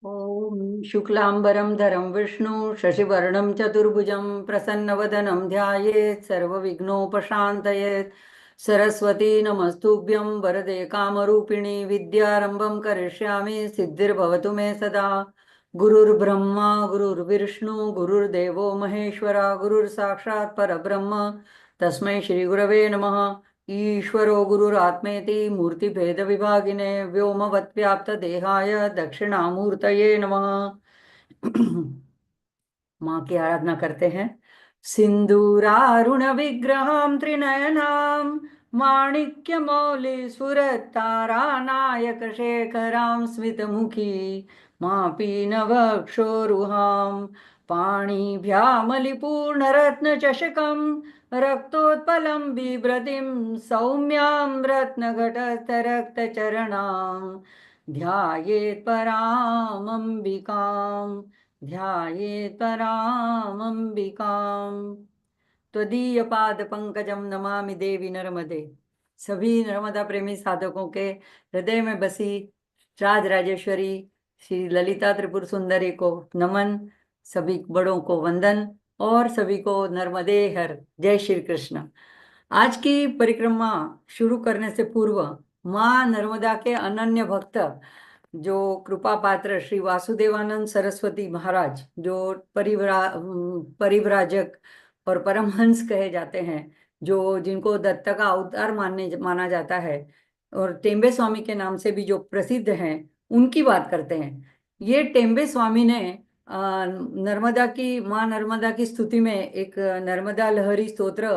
ॐ शुक्लांबरं धरं विष्णु शशिवर्णं चतुर्भुजं प्रसन्नवदनं ध्यायेत् सर्वविघ्नोपशान्तयेत्। सरस्वती नमस्तुभ्यं वरदे कामरूपिणी विद्यारम्भं करिष्यामि सिद्धिर्भवतु मे सदा। गुरुर्ब्रह्मा गुरुर्विष्णु गुरुर्देवो महेश्वरा गुरुर्साक्षात् परब्रह्म तस्मै श्रीगुरवे नमः। ईश्वरो गुरुरात्मेति मूर्तिभेदविभागिने व्योमवद्व्याप्तदेहाय दक्षिणामूर्तये नमः। माँ की आराधना करते हैं। सिन्दूरारुणविग्रहां त्रिनयनां माणिक्यमौलिस्फुरत्तारानायकशेखरां स्मितमुखी मापीनवक्षोरुहां पाणिभ्यामलिपूर्णरत्नचषकं रक्तोत्पलं बिभ्रतीं सौम्यां रत्नघटस्थरक्तचरणां ध्यायेत् परामम्बिकाम् ध्यायेत् परामम्बिकाम्। त्वदीय पाद पंकजम नमामि देवी नर्मदे। सभी नर्मदा प्रेमी साधकों के हृदय में बसी राज राजेश्वरी श्री ललिता त्रिपुर सुंदरी को नमन, सभी बड़ों को वंदन और सभी को नर्मदे हर। जय श्री कृष्ण। आज की परिक्रमा शुरू करने से पूर्व माँ नर्मदा के अनन्य भक्त जो कृपा पात्र श्री वासुदेवानंद सरस्वती महाराज, जो परिव्राजक और परमहंस कहे जाते हैं, जो जिनको दत्त का अवतार माना जाता है और टेम्बे स्वामी के नाम से भी जो प्रसिद्ध हैं, उनकी बात करते हैं। ये टेम्बे स्वामी ने नर्मदा की माँ नर्मदा की स्तुति में एक नर्मदा लहरी स्तोत्र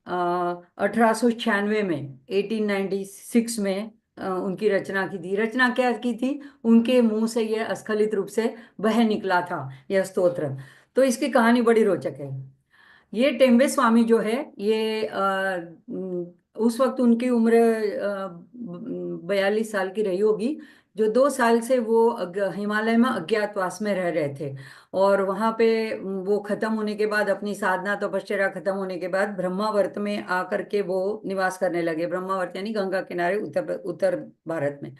1896 में 1896 में उनकी रचना की थी। रचना क्या की थी? उनके मुंह से यह अस्खलित रूप से बह निकला था यह स्तोत्र। तो इसकी कहानी बड़ी रोचक है। ये टेम्बे स्वामी जो है ये उस वक्त उनकी उम्र 42 साल की रही होगी, जो 2 साल से वो हिमालय में अज्ञातवास में रह रहे थे। और वहां पे वो खत्म होने के बाद, अपनी साधना तपश्चर्या खत्म होने के बाद ब्रह्मावर्त में आकर के वो निवास करने लगे। ब्रह्मावर्त यानी गंगा किनारे उत्तर उत्तर भारत में।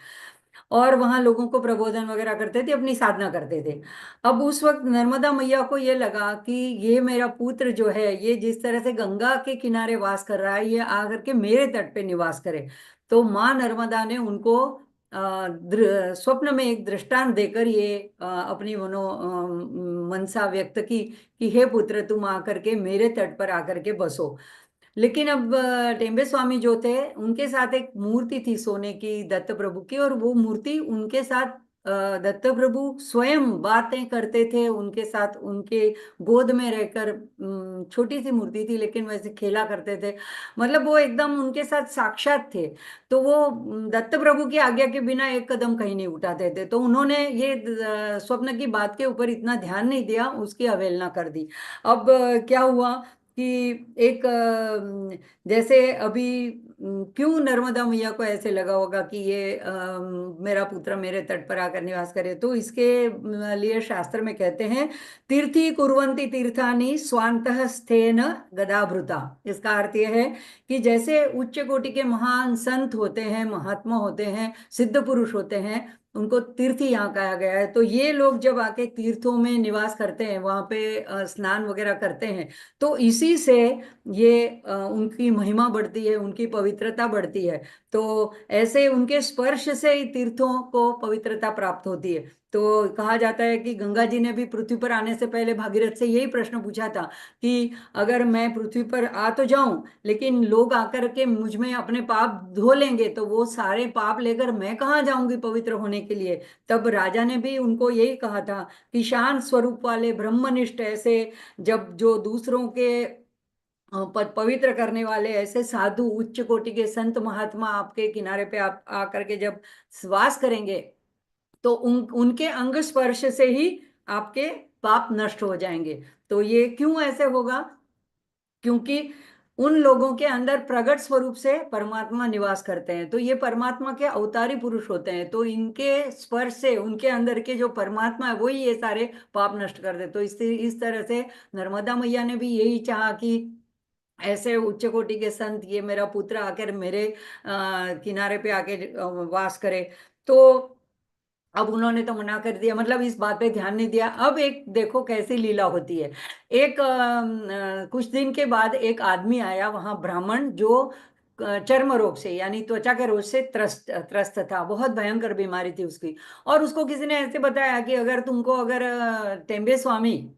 और वहां लोगों को प्रबोधन वगैरह करते थे, अपनी साधना करते थे। अब उस वक्त नर्मदा मैया को ये लगा कि ये मेरा पुत्र जो है, ये जिस तरह से गंगा के किनारे वास कर रहा है, ये आकर के मेरे तट पे निवास करे। तो माँ नर्मदा ने उनको स्वप्न में एक दृष्टांत देकर ये अपनी मनसा व्यक्त की कि हे पुत्र, तुम आकर के मेरे तट पर आकर के बसो। लेकिन अब टेम्बे स्वामी जो थे, उनके साथ एक मूर्ति थी सोने की दत्त प्रभु की, और वो मूर्ति उनके साथ दत्त प्रभु स्वयं बातें करते थे उनके साथ, उनके गोद में रहकर। छोटी सी मूर्ति थी लेकिन वैसे खेला करते थे, मतलब वो एकदम उनके साथ साक्षात थे। तो वो दत्त प्रभु की आज्ञा के बिना एक कदम कहीं नहीं उठाते थे। तो उन्होंने ये स्वप्न की बात के ऊपर इतना ध्यान नहीं दिया, उसकी अवहेलना कर दी। अब क्या हुआ कि एक जैसे अभी क्यों नर्मदा मैया को ऐसे लगा होगा कि ये मेरा पुत्र मेरे तट पर आकर निवास करे, तो इसके लिए शास्त्र में कहते हैं, तीर्थी कुर्वन्ति तीर्थानि स्वान्तः स्थेन गदाभृता। इसका अर्थ यह है कि जैसे उच्च कोटि के महान संत होते हैं, महात्मा होते हैं, सिद्ध पुरुष होते हैं, उनको तीर्थी यहाँ कहा गया है। तो ये लोग जब आके तीर्थों में निवास करते हैं, वहां पे स्नान वगैरह करते हैं, तो इसी से ये उनकी महिमा बढ़ती है, उनकी पवित्रता बढ़ती है। तो ऐसे उनके स्पर्श से ही तीर्थों को पवित्रता प्राप्त होती है। तो कहा जाता है कि गंगा जी ने भी पृथ्वी पर आने से पहले भागीरथ से यही प्रश्न पूछा था कि अगर मैं पृथ्वी पर आ तो जाऊं, लेकिन लोग आकर के मुझ में अपने पाप धो लेंगे, तो वो सारे पाप लेकर मैं कहाँ जाऊंगी पवित्र होने के लिए। तब राजा ने भी उनको यही कहा था कि शांत स्वरूप वाले ब्रह्मनिष्ठ ऐसे, जब जो दूसरों के पवित्र करने वाले ऐसे साधु, उच्च कोटि के संत महात्मा आपके किनारे पे आप आकर के जब वास करेंगे, तो उनके अंग स्पर्श से ही आपके पाप नष्ट हो जाएंगे। तो ये क्यों ऐसे होगा? क्योंकि उन लोगों के अंदर प्रगट स्वरूप से परमात्मा निवास करते हैं। तो ये परमात्मा के अवतारी पुरुष होते हैं, तो इनके स्पर्श से उनके अंदर के जो परमात्मा है वही ये सारे पाप नष्ट कर दे। तो इस तरह से नर्मदा मैया ने भी यही चाहा कि ऐसे उच्च कोटि के संत, ये मेरा पुत्र आकर मेरे किनारे पे आके वास करे। तो अब उन्होंने तो मना कर दिया, मतलब इस बात पे ध्यान नहीं दिया। अब एक देखो कैसी लीला होती है। एक कुछ दिन के बाद एक आदमी आया वहां, ब्राह्मण, जो चर्म रोग से यानी त्वचा के रोग से त्रस्त त्रस्त था। बहुत भयंकर बीमारी थी उसकी। और उसको किसी ने ऐसे बताया कि अगर तुमको, अगर टेम्बे स्वामी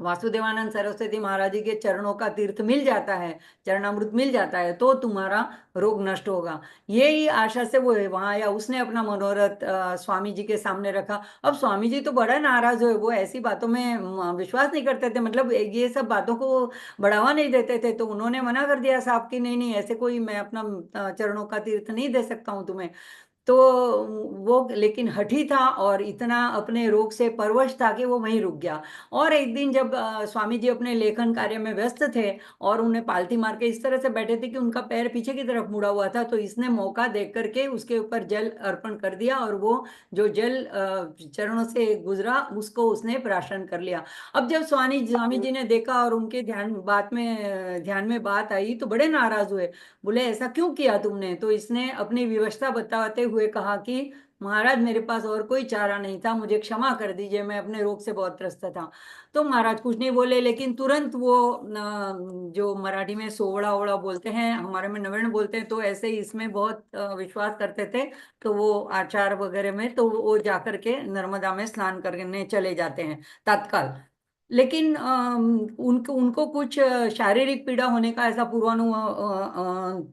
वासुदेवानंद सरस्वती महाराज जी के चरणों का तीर्थ मिल जाता है, चरणामृत मिल जाता है, तो तुम्हारा रोग नष्ट होगा। यही आशा से वो वहां आया, उसने अपना मनोरथ स्वामी जी के सामने रखा। अब स्वामी जी तो बड़ा नाराज हुए, वो ऐसी बातों में विश्वास नहीं करते थे, मतलब ये सब बातों को बढ़ावा नहीं देते थे। तो उन्होंने मना कर दिया साहब कि नहीं नहीं, ऐसे कोई मैं अपना चरणों का तीर्थ नहीं दे सकता हूँ तुम्हें। तो वो लेकिन हठी था और इतना अपने रोग से परवश था कि वो वहीं रुक गया। और एक दिन जब स्वामी जी अपने लेखन कार्य में व्यस्त थे और उन्हें पालथी मार के इस तरह से बैठे थे कि उनका पैर पीछे की तरफ मुड़ा हुआ था, तो इसने मौका देख करके उसके ऊपर जल अर्पण कर दिया और वो जो जल चरणों से गुजरा उसको उसने प्राशन कर लिया। अब जब स्वामी जी ने देखा और उनके ध्यान में बात आई तो बड़े नाराज हुए। बोले ऐसा क्यों किया तुमने? तो इसने अपनी विवशता बताते हुए कहा कि महाराज मेरे पास और कोई चारा नहीं था, मुझे क्षमा कर दीजिए, मैं अपने रोग से बहुत त्रस्त था। तो महाराज कुछ नहीं बोले, लेकिन तुरंत वो जो मराठी में सोवड़ा ओवड़ा बोलते हैं, हमारे में नवेण बोलते हैं, तो ऐसे ही इसमें बहुत विश्वास करते थे। तो वो आचार वगैरह में तो वो जाकर के नर्मदा में स्नान करने चले जाते हैं तत्काल। लेकिन उनको उनको कुछ शारीरिक पीड़ा होने का ऐसा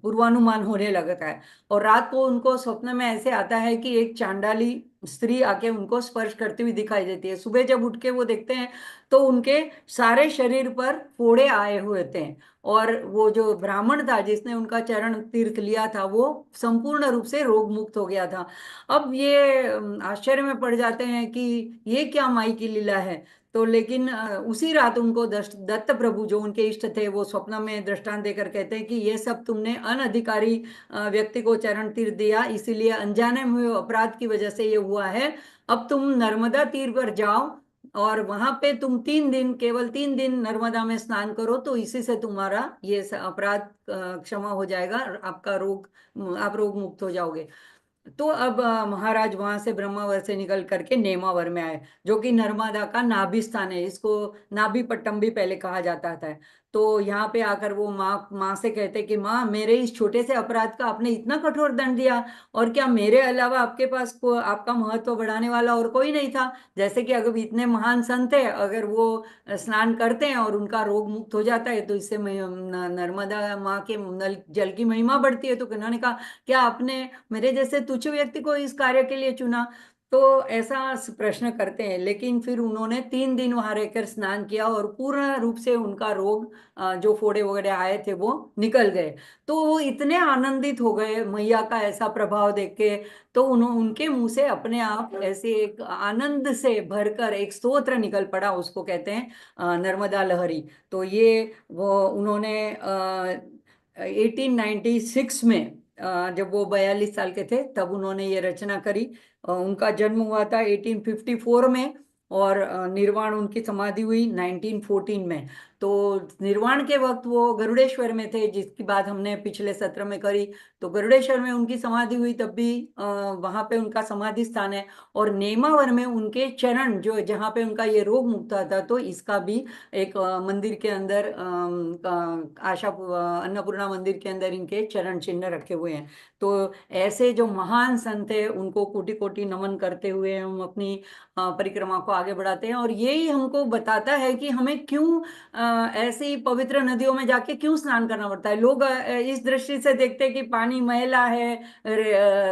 पूर्वानुमान होने लगता है। और रात को उनको स्वप्न में ऐसे आता है कि एक चांडाली स्त्री आके उनको स्पर्श करती हुई दिखाई देती है। सुबह जब उठ के वो देखते हैं तो उनके सारे शरीर पर फोड़े आए हुए थे। और वो जो ब्राह्मण था जिसने उनका चरण तीर्थ लिया था वो संपूर्ण रूप से रोग मुक्त हो गया था। अब ये आश्चर्य में पड़ जाते हैं कि ये क्या माई की लीला है। तो लेकिन उसी रात उनको दत्त प्रभु जो उनके इष्ट थे वो स्वप्न में दृष्टांत देकर कहते हैं कि ये सब तुमने अनधिकारी व्यक्ति को चरण तीर दिया, इसीलिए अनजाने में हुए अपराध की वजह से ये हुआ है। अब तुम नर्मदा तीर पर जाओ और वहां पे तुम 3 दिन, केवल 3 दिन नर्मदा में स्नान करो, तो इसी से तुम्हारा ये अपराध क्षमा हो जाएगा और आपका रोग, आप रोग मुक्त हो जाओगे। तो अब महाराज वहां से ब्रह्मावर से निकल करके नेमावर में आए, जो कि नर्मदा का नाभि स्थान है। इसको नाभि पट्टम भी पहले कहा जाता था। तो यहाँ पे आकर वो माँ माँ से कहते कि माँ, मेरे इस छोटे से अपराध का आपने इतना कठोर दंड दिया, और क्या मेरे अलावा आपके पास को आपका महत्व बढ़ाने वाला और कोई नहीं था? जैसे कि अगर इतने महान संत है, अगर वो स्नान करते हैं और उनका रोग मुक्त हो जाता है तो इससे नर्मदा माँ के नल जल की महिमा बढ़ती है। तो उन्होंने कहा क्या आपने मेरे जैसे तुच्छ व्यक्ति को इस कार्य के लिए चुना? तो ऐसा प्रश्न करते हैं। लेकिन फिर उन्होंने 3 दिन वहां रहकर स्नान किया और पूर्ण रूप से उनका रोग, जो फोड़े वगैरह आए थे वो निकल गए। तो वो इतने आनंदित हो गए मैया का ऐसा प्रभाव देख के। तो उनके मुंह से अपने आप ऐसे एक आनंद से भरकर एक स्तोत्र निकल पड़ा, उसको कहते हैं नर्मदा लहरी। तो ये वो उन्होंने 1896 में, जब वो 42 साल के थे तब उन्होंने ये रचना करी। उनका जन्म हुआ था 1854 में, और निर्वाण उनकी समाधि हुई 1914 में। तो निर्वाण के वक्त वो गरुड़ेश्वर में थे, जिसकी बात हमने पिछले सत्र में करी। तो गरुड़ेश्वर में उनकी समाधि हुई तब भी वहां पे उनका समाधि स्थान है। और नेमावर में उनके चरण, जो जहाँ पे उनका ये रोग मुक्त हुआ था, तो इसका भी एक मंदिर के अंदर, अन्नपूर्णा मंदिर के अंदर इनके चरण चिन्ह रखे हुए हैं। तो ऐसे जो महान संत है उनको कोटि कोटि नमन करते हुए हम अपनी परिक्रमा को आगे बढ़ाते हैं। और यही हमको बताता है कि हमें क्यों ऐसी पवित्र नदियों में जाके क्यों स्नान करना पड़ता है। लोग इस दृष्टि से देखते हैं कि पानी मैला है,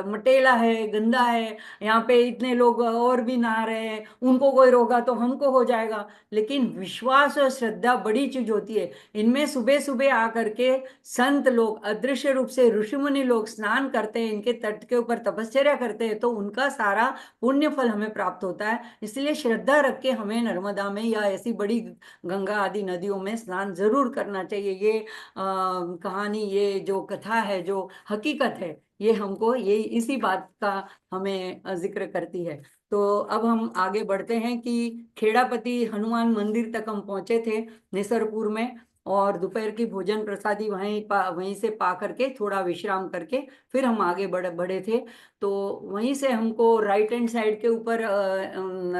मटेला है, गंदा है, यहाँ पे इतने लोग और भी नहा रहे हैं, उनको कोई रोगा तो हमको हो जाएगा। लेकिन विश्वास और श्रद्धा बड़ी चीज होती है। इनमें सुबह सुबह आकर के संत लोग, अदृश्य रूप से ऋषि मुनि लोग स्नान करते हैं, इनके तट के ऊपर तपस्या करते हैं, तो उनका सारा पुण्य फल हमें प्राप्त होता है। इसलिए श्रद्धा रख के हमें नर्मदा में या ऐसी बड़ी गंगा आदि नदियों में स्नान जरूर करना चाहिए। ये कहानी, ये जो कथा है, जो हकीकत है, ये हमको ये इसी बात का हमें जिक्र करती है। तो अब हम आगे बढ़ते हैं कि खेड़ापति हनुमान मंदिर तक हम पहुंचे थे निसरपुर में। और दोपहर की भोजन प्रसादी वहीं से पा करके थोड़ा विश्राम करके फिर हम आगे बढ़े थे। तो वहीं से हमको राइट हैंड साइड के ऊपर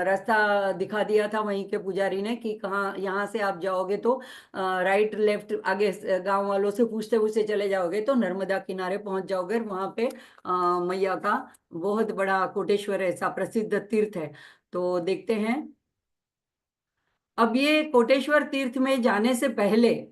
रास्ता दिखा दिया था वहीं के पुजारी ने कि कहाँ, यहाँ से आप जाओगे तो राइट लेफ्ट आगे गांव वालों से पूछते पूछते चले जाओगे तो नर्मदा किनारे पहुंच जाओगे। वहां पे मैया का बहुत बड़ा कोटेश्वर ऐसा प्रसिद्ध तीर्थ है। तो देखते हैं। अब ये कोटेश्वर तीर्थ में जाने से पहले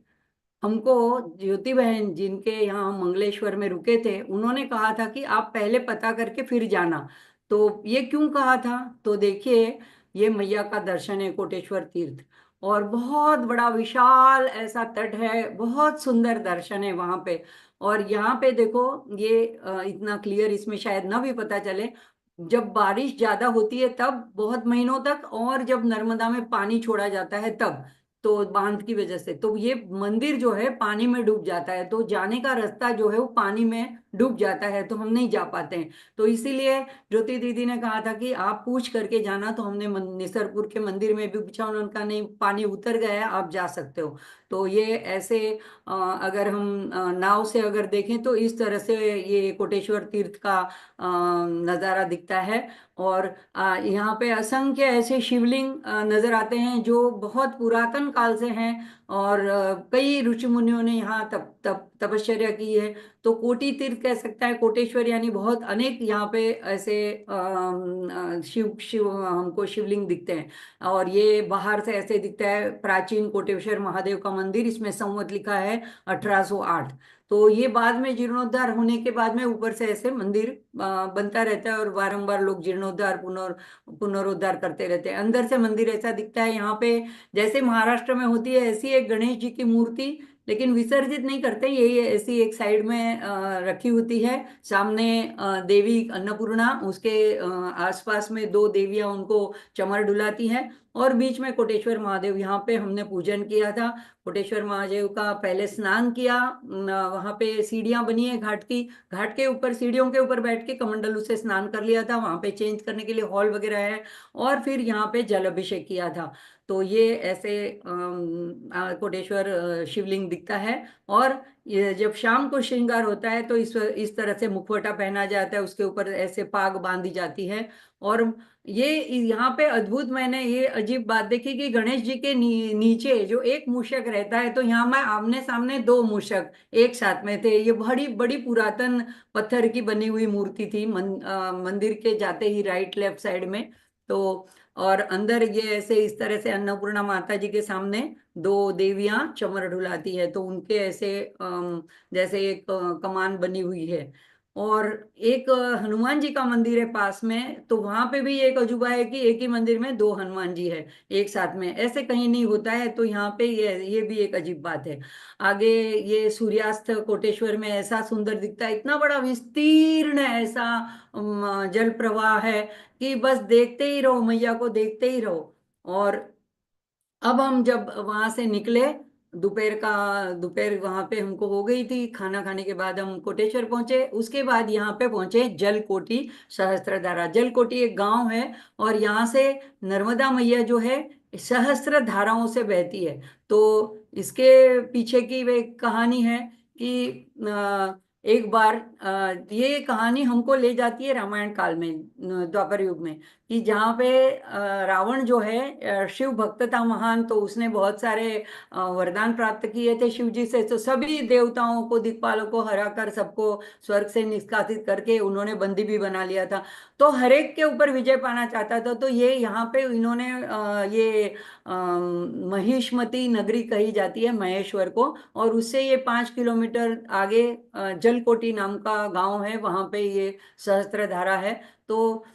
हमको ज्योति बहन जिनके यहाँ हम मंगलेश्वर में रुके थे, उन्होंने कहा था कि आप पहले पता करके फिर जाना। तो ये क्यों कहा था? तो देखिए, ये मैया का दर्शन है कोटेश्वर तीर्थ, और बहुत बड़ा विशाल ऐसा तट है, बहुत सुंदर दर्शन है वहां पे। और यहाँ पे देखो, ये इतना क्लियर इसमें शायद ना भी पता चले, जब बारिश ज्यादा होती है तब बहुत महीनों तक, और जब नर्मदा में पानी छोड़ा जाता है तब, तो बांध की वजह से तो ये मंदिर जो है पानी में डूब जाता है, तो जाने का रास्ता जो है वो पानी में डूब जाता है, तो हम नहीं जा पाते हैं। तो इसीलिए ज्योति दीदी ने कहा था कि आप पूछ करके जाना, तो हमने निसरपुर के मंदिर में भी पूछा, उन्होंने कहा नहीं, पानी उतर गया है, आप जा सकते हो। तो ये ऐसे अगर हम नाव से अगर देखें तो इस तरह से ये कोटेश्वर तीर्थ का नज़ारा दिखता है। और यहाँ पे असंख्य ऐसे शिवलिंग नजर आते हैं जो बहुत पुरातन काल से हैं, और कई ऋषि मुनियों ने यहाँ तप तप तपश्चर्या की है। तो कोटि तीर्थ कह सकता है, कोटेश्वर यानी बहुत अनेक यहाँ पे ऐसे शिव शिव हमको शिवलिंग दिखते हैं। और ये बाहर से ऐसे दिखता है, प्राचीन कोटेश्वर महादेव का मंदिर, इसमें संवत लिखा है 1808। तो ये बाद में जीर्णोद्धार होने के बाद में ऊपर से ऐसे मंदिर बनता रहता है, और बारंबार लोग जीर्णोद्धार पुनरुद्धार करते रहते हैं। अंदर से मंदिर ऐसा दिखता है यहाँ पे, जैसे महाराष्ट्र में होती है ऐसी एक गणेश जी की मूर्ति, लेकिन विसर्जित नहीं करते, ये ऐसी एक साइड में रखी होती है। सामने देवी अन्नपूर्णा, उसके आसपास में दो देवियां उनको चमर डुलाती हैं, और बीच में कोटेश्वर महादेव। यहाँ पे हमने पूजन किया था कोटेश्वर महादेव का, पहले स्नान किया। वहाँ पे सीढ़ियाँ बनी है घाट की, घाट के ऊपर सीढ़ियों के ऊपर बैठ के कमंडलू से स्नान कर लिया था, वहाँ पे चेंज करने के लिए हॉल वगैरह है। और फिर यहाँ पे जल अभिषेक किया था। तो ये ऐसे कोटेश्वर शिवलिंग दिखता है। और ये जब शाम को श्रृंगार होता है तो इस तरह से मुखवटा पहना जाता है, उसके ऊपर ऐसे पाग बांधी जाती है। और ये यहाँ पे अद्भुत, मैंने ये अजीब बात देखी कि गणेश जी के नीचे जो एक मूषक रहता है, तो यहाँ मैं आमने सामने दो मूषक एक साथ में थे। ये बड़ी बड़ी पुरातन पत्थर की बनी हुई मूर्ति थी, मंदिर के जाते ही राइट लेफ्ट साइड में। तो और अंदर ये ऐसे इस तरह से अन्नपूर्णा माता जी के सामने दो देवियां चमर ढुलाती है, तो उनके ऐसे जैसे एक कमान बनी हुई है। और एक हनुमान जी का मंदिर है पास में, तो वहां पे भी एक अजूबा है कि एक ही मंदिर में दो हनुमान जी है एक साथ में, ऐसे कहीं नहीं होता है। तो यहाँ पे ये भी एक अजीब बात है। आगे ये सूर्यास्त कोटेश्वर में ऐसा सुंदर दिखता है, इतना बड़ा विस्तीर्ण ऐसा जल प्रवाह है कि बस देखते ही रहो, मैया को देखते ही रहो। और अब हम जब वहां से निकले, दोपहर वहां पे हमको हो गई थी, खाना खाने के बाद हम कोटेश्वर पहुंचे। उसके बाद यहाँ पे पहुंचे जलकोटी सहस्त्रधारा। जलकोटी एक गांव है, और यहाँ से नर्मदा मैया जो है सहस्त्र धाराओं से बहती है। तो इसके पीछे की वे कहानी है कि एक बार ये कहानी हमको ले जाती है रामायण काल में, द्वापर युग में, कि जहाँ पे रावण जो है शिव भक्त था महान, तो उसने बहुत सारे वरदान प्राप्त किए थे शिव जी से। तो सभी देवताओं को, दिक्पालों को हरा कर सबको स्वर्ग से निष्कासित करके उन्होंने बंदी भी बना लिया था। तो हर एक के ऊपर विजय पाना चाहता था। तो ये यहाँ पे इन्होंने ये महिष्मती नगरी कही जाती है महेश्वर को, और उससे ये 5 किलोमीटर आगे जलकोटी नाम का गांव है, वहां पे ये सहस्त्रधारा है। तो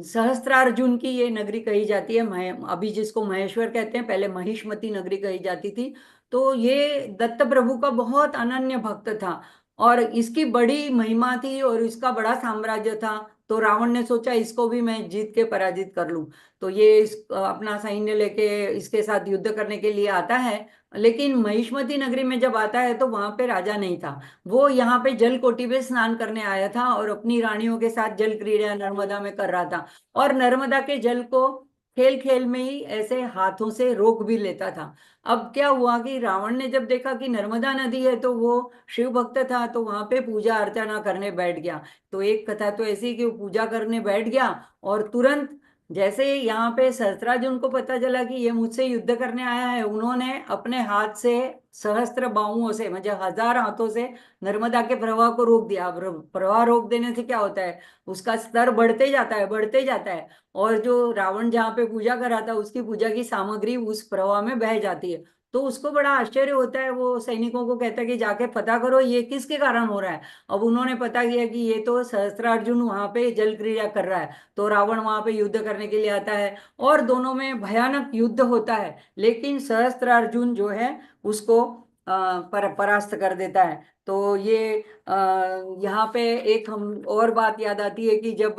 सहस्त्रार्जुन की ये नगरी कही जाती है, अभी जिसको महेश्वर कहते हैं, पहले महिष्मती नगरी कही जाती थी। तो ये दत्त प्रभु का बहुत अनन्य भक्त था, और इसकी बड़ी महिमा थी, और इसका बड़ा साम्राज्य था। तो रावण ने सोचा इसको भी मैं जीत के पराजित कर लूं। तो ये अपना सैन्य लेके इसके साथ युद्ध करने के लिए आता है। लेकिन महिष्मती नगरी में जब आता है तो वहां पे राजा नहीं था, वो यहाँ पे जलकोटी पे स्नान करने आया था, और अपनी रानियों के साथ जल क्रीड़ा नर्मदा में कर रहा था। और नर्मदा के जल को खेल खेल में ही ऐसे हाथों से रोक भी लेता था। अब क्या हुआ कि रावण ने जब देखा कि नर्मदा नदी है, तो वो शिव भक्त था, तो वहां पे पूजा अर्चना करने बैठ गया। तो एक कथा तो ऐसी कि वो पूजा करने बैठ गया, और तुरंत जैसे यहाँ पे सहस्त्रार्जुन को पता चला कि ये मुझसे युद्ध करने आया है, उन्होंने अपने हाथ से सहस्त्र बाहुओं से, मतलब 1000 हाथों से नर्मदा के प्रवाह को रोक दिया। अब प्रवाह रोक देने से क्या होता है, उसका स्तर बढ़ते जाता है, बढ़ते जाता है, और जो रावण जहाँ पे पूजा कर रहा था उसकी पूजा की सामग्री उस प्रवाह में बह जाती है। तो उसको बड़ा आश्चर्य होता है, वो सैनिकों को कहता है कि जाके पता करो ये किसके कारण हो रहा है। अब उन्होंने पता किया कि ये तो सहस्त्रार्जुन वहां पे जल क्रीड़ा कर रहा है। तो रावण वहां पे युद्ध करने के लिए आता है और दोनों में भयानक युद्ध होता है, लेकिन सहस्त्रार्जुन जो है उसको परास्त कर देता है। तो ये यहाँ पे एक हम और बात याद आती है कि जब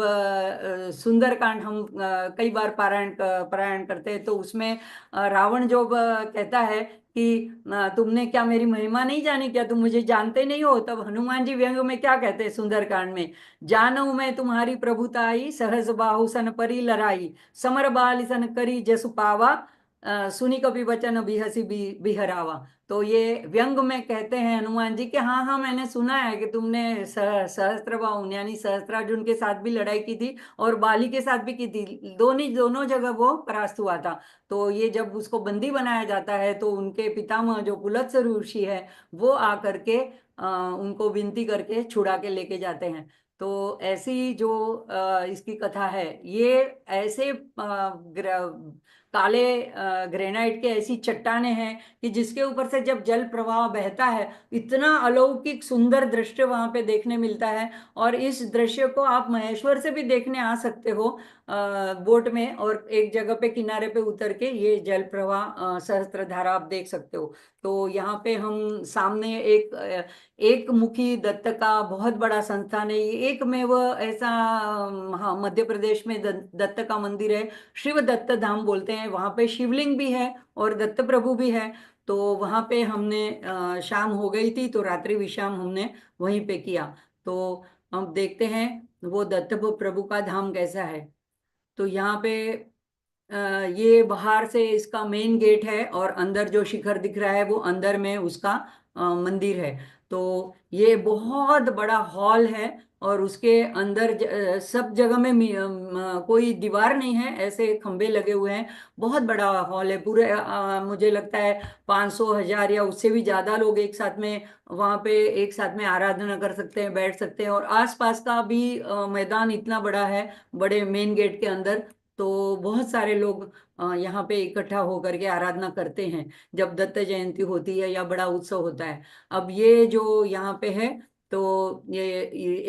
सुंदरकांड हम कई बार पारायण करते हैं, तो उसमें रावण जो कहता है कि तुमने क्या मेरी महिमा नहीं जानी, क्या तुम मुझे जानते नहीं हो, तब हनुमान जी व्यंग में क्या कहते हैं सुंदरकांड में, जानऊ मैं तुम्हारी प्रभुताई, सहज बाहु सन परी लड़ाई, समर बाल सन करी जसु पावा, सुनी कपि वचन बिहसी बिहरावा। तो ये व्यंग में कहते हैं हनुमान जी कि हाँ हाँ, मैंने सुना है कि तुमने सहस्त्रबाहु यानी सहस्त्रार्जुन के साथ भी लड़ाई की थी और बाली के साथ भी की थी, दोनों जगह वो परास्त हुआ था। तो ये जब उसको बंदी बनाया जाता है तो उनके पितामह जो पुलत्स्य ऋषि है वो आकर के उनको विनती करके छुड़ा के लेके जाते हैं। तो ऐसी जो इसकी कथा है, ये ऐसे काले ग्रेनाइट के ऐसी चट्टाने हैं कि जिसके ऊपर से जब जल प्रवाह बहता है, इतना अलौकिक सुंदर दृश्य वहां पे देखने मिलता है। और इस दृश्य को आप महेश्वर से भी देखने आ सकते हो बोट में, और एक जगह पे किनारे पे उतर के ये जल प्रवाह सहस्त्रधारा आप देख सकते हो। तो यहाँ पे हम सामने एक मुखी दत्त का बहुत बड़ा संस्थान है, ये एक में वो ऐसा हाँ, मध्य प्रदेश में दत्त का मंदिर है, शिव दत्त धाम बोलते हैं। वहां पे शिवलिंग भी है और दत्त प्रभु भी है। तो वहां पे हमने शाम हो गई थी तो रात्रि विश्राम हमने वहीं पे किया। तो हम देखते हैं वो दत्त प्रभु का धाम कैसा है। तो यहाँ पे अ, ये बाहर से इसका मेन गेट है और अंदर जो शिखर दिख रहा है वो अंदर में उसका मंदिर है। तो ये बहुत बड़ा हॉल है और उसके अंदर सब जगह में कोई दीवार नहीं है, ऐसे खंबे लगे हुए हैं। बहुत बड़ा हॉल है, पूरे मुझे लगता है 500 1000 या उससे भी ज्यादा लोग एक साथ में वहां पे एक साथ में आराधना कर सकते हैं, बैठ सकते हैं। और आसपास का भी मैदान इतना बड़ा है बड़े मेन गेट के अंदर। तो बहुत सारे लोग यहाँ पे इकट्ठा होकर के आराधना करते हैं जब दत्त जयंती होती है या बड़ा उत्सव होता है। अब ये जो यहाँ पे है, तो ये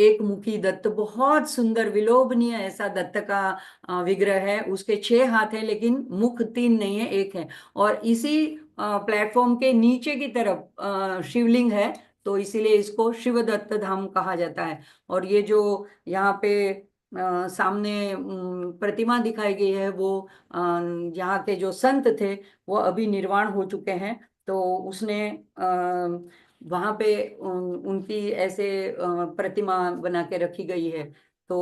एक मुखी दत्त बहुत सुंदर विलोभनीय ऐसा दत्त का विग्रह है। उसके 6 हाथ हैं लेकिन मुख 3 नहीं है, एक है। और इसी प्लेटफॉर्म के नीचे की तरफ शिवलिंग है, तो इसीलिए इसको शिव दत्त धाम कहा जाता है। और ये जो यहाँ पे सामने प्रतिमा दिखाई गई है वो यहाँ के जो संत थे वो अभी निर्वाण हो चुके हैं। तो उसने वहाँ पे उनकी ऐसे प्रतिमा बना के रखी गई है। तो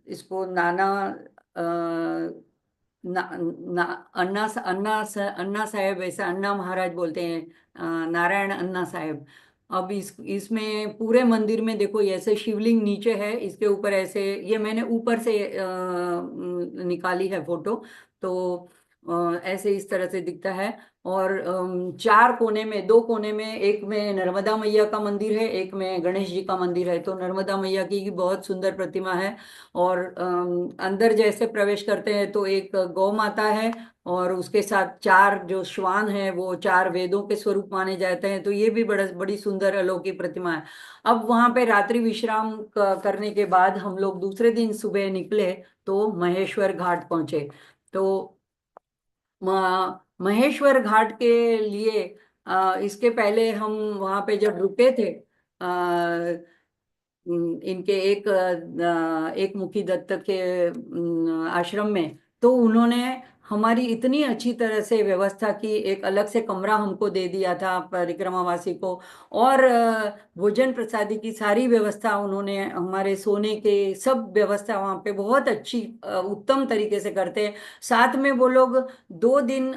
इसको नाना ना, ना, अन्ना साहेब, ऐसा अन्ना महाराज बोलते हैं, नारायण अन्ना साहेब। अब इसमें पूरे मंदिर में देखो ऐसे शिवलिंग नीचे है, इसके ऊपर ऐसे, ये मैंने ऊपर से निकाली है फोटो। तो ऐसे इस तरह से दिखता है। और 4 कोने में, 2 कोने में, एक में नर्मदा मैया का मंदिर है, एक में गणेश जी का मंदिर है। तो नर्मदा मैया की बहुत सुंदर प्रतिमा है। और अंदर जैसे प्रवेश करते हैं तो एक गौ माता है और उसके साथ 4 जो श्वान हैं वो 4 वेदों के स्वरूप माने जाते हैं। तो ये भी बड़ी सुंदर अलौकिक प्रतिमा है। अब वहां पे रात्रि विश्राम करने के बाद हम लोग दूसरे दिन सुबह निकले तो महेश्वर घाट पहुंचे। तो महेश्वर घाट के लिए इसके पहले हम वहां पे जब रुके थे इनके एक मुखी दत्त के आश्रम में, तो उन्होंने हमारी इतनी अच्छी तरह से व्यवस्था की, एक अलग से कमरा हमको दे दिया था परिक्रमावासी को। और भोजन प्रसादी की सारी व्यवस्था उन्होंने, हमारे सोने के सब व्यवस्था वहाँ पे बहुत अच्छी उत्तम तरीके से करते हैं। साथ में वो लोग 2 दिन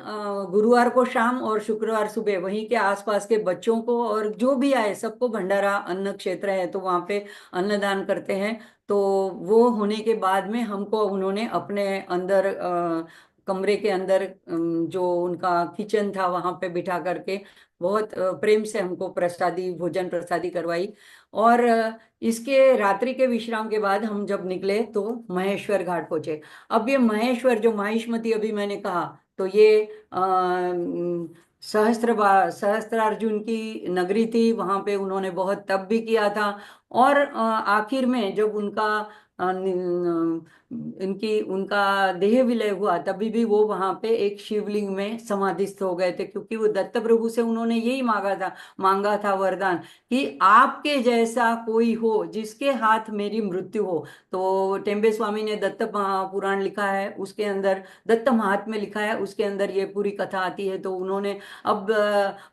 गुरुवार को शाम और शुक्रवार सुबह वहीं के आसपास के बच्चों को और जो भी आए सबको भंडारा, अन्न क्षेत्र है तो वहाँ पे अन्नदान करते हैं। तो वो होने के बाद में हमको उन्होंने अपने अंदर कमरे के अंदर जो उनका किचन था वहां पे बिठा करके बहुत प्रेम से हमको प्रसादी, भोजन प्रसादी करवाई। और इसके रात्रि के विश्राम के बाद हम जब निकले तो महेश्वर घाट पहुंचे। अब ये महेश्वर जो माहिष्मति अभी मैंने कहा, तो ये सहस्त्रार्जुन की नगरी थी। वहां पे उन्होंने बहुत तप भी किया था। और आखिर में जब उनका इनकी उनका देह विलय हुआ तभी भी वो वहां पे एक शिवलिंग में समाधिस्थ हो गए थे, क्योंकि वो दत्त प्रभु से उन्होंने यही मांगा था वरदान कि आपके जैसा कोई हो जिसके हाथ मेरी मृत्यु हो। तो टेम्बे स्वामी ने दत्त पुराण लिखा है, उसके अंदर दत्त महात्म्य लिखा है, उसके अंदर ये पूरी कथा आती है। तो उन्होंने अब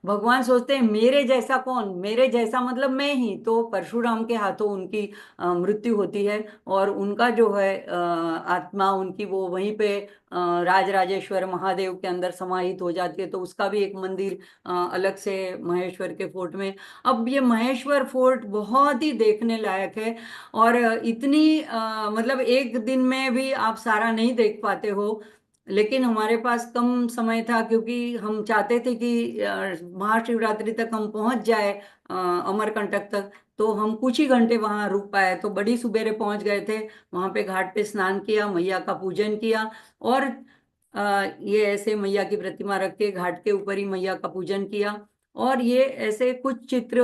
भगवान सोचते हैं मेरे जैसा कौन, मेरे जैसा मतलब मैं ही, तो परशुराम के हाथों उनकी मृत्यु होती है। और उनका जो है आत्मा उनकी वो वहीं पे राजराजेश्वर महादेव के अंदर समाहित हो जाती है। तो उसका भी एक मंदिर अलग से महेश्वर के फोर्ट में। अब ये महेश्वर फोर्ट बहुत ही देखने लायक है। और इतनी मतलब एक दिन में भी आप सारा नहीं देख पाते हो। लेकिन हमारे पास कम समय था, क्योंकि हम चाहते थे कि महाशिवरात्रि तक हम पहुंच जाए अमरकंटक तक। तो हम कुछ ही घंटे वहां रुक पाए, तो बड़ी सुबेरे पहुंच गए थे। वहां पे घाट पे स्नान किया, मैया का पूजन किया। और ये ऐसे मैया की प्रतिमा रख के घाट के ऊपर ही मैया का पूजन किया। और ये ऐसे कुछ चित्र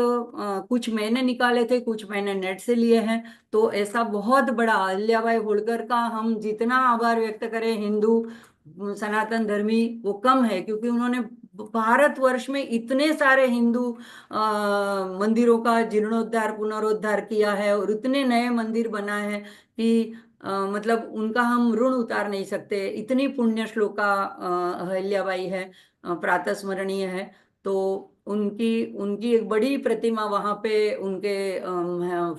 कुछ मैंने निकाले थे, कुछ मैंने नेट से लिए हैं। तो ऐसा बहुत बड़ा अहिल्याबाई होळकर का हम जितना आभार व्यक्त करें हिंदू सनातन धर्मी वो कम है, क्योंकि उन्होंने भारतवर्ष में इतने सारे हिंदू मंदिरों का जीर्णोद्धार पुनरुद्धार किया है और इतने नए मंदिर बनाए हैं कि मतलब उनका हम ऋण उतार नहीं सकते। इतनी पुण्य श्लोका अहिल्याबाई है, प्रातः स्मरणीय है। तो उनकी उनकी एक बड़ी प्रतिमा वहां पे उनके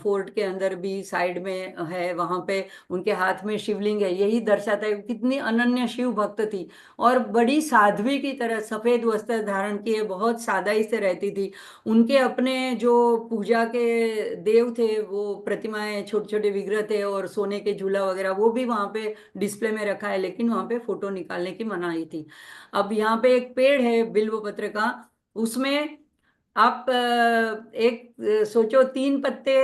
फोर्ट के अंदर भी साइड में है। वहां पे उनके हाथ में शिवलिंग है, यही दर्शाता है कितनी अनन्य शिव भक्त थी। और बड़ी साध्वी की तरह सफेद वस्त्र धारण किए बहुत सादाई से रहती थी। उनके अपने जो पूजा के देव थे वो प्रतिमाएं, छोटे छोटे विग्रह थे और सोने के झूला वगैरह वो भी वहां पे डिस्प्ले में रखा है, लेकिन वहां पे फोटो निकालने की मनाही थी। अब यहाँ पे एक पेड़ है बिल्व पत्र का, उसमें आप एक सोचो 3 पत्ते,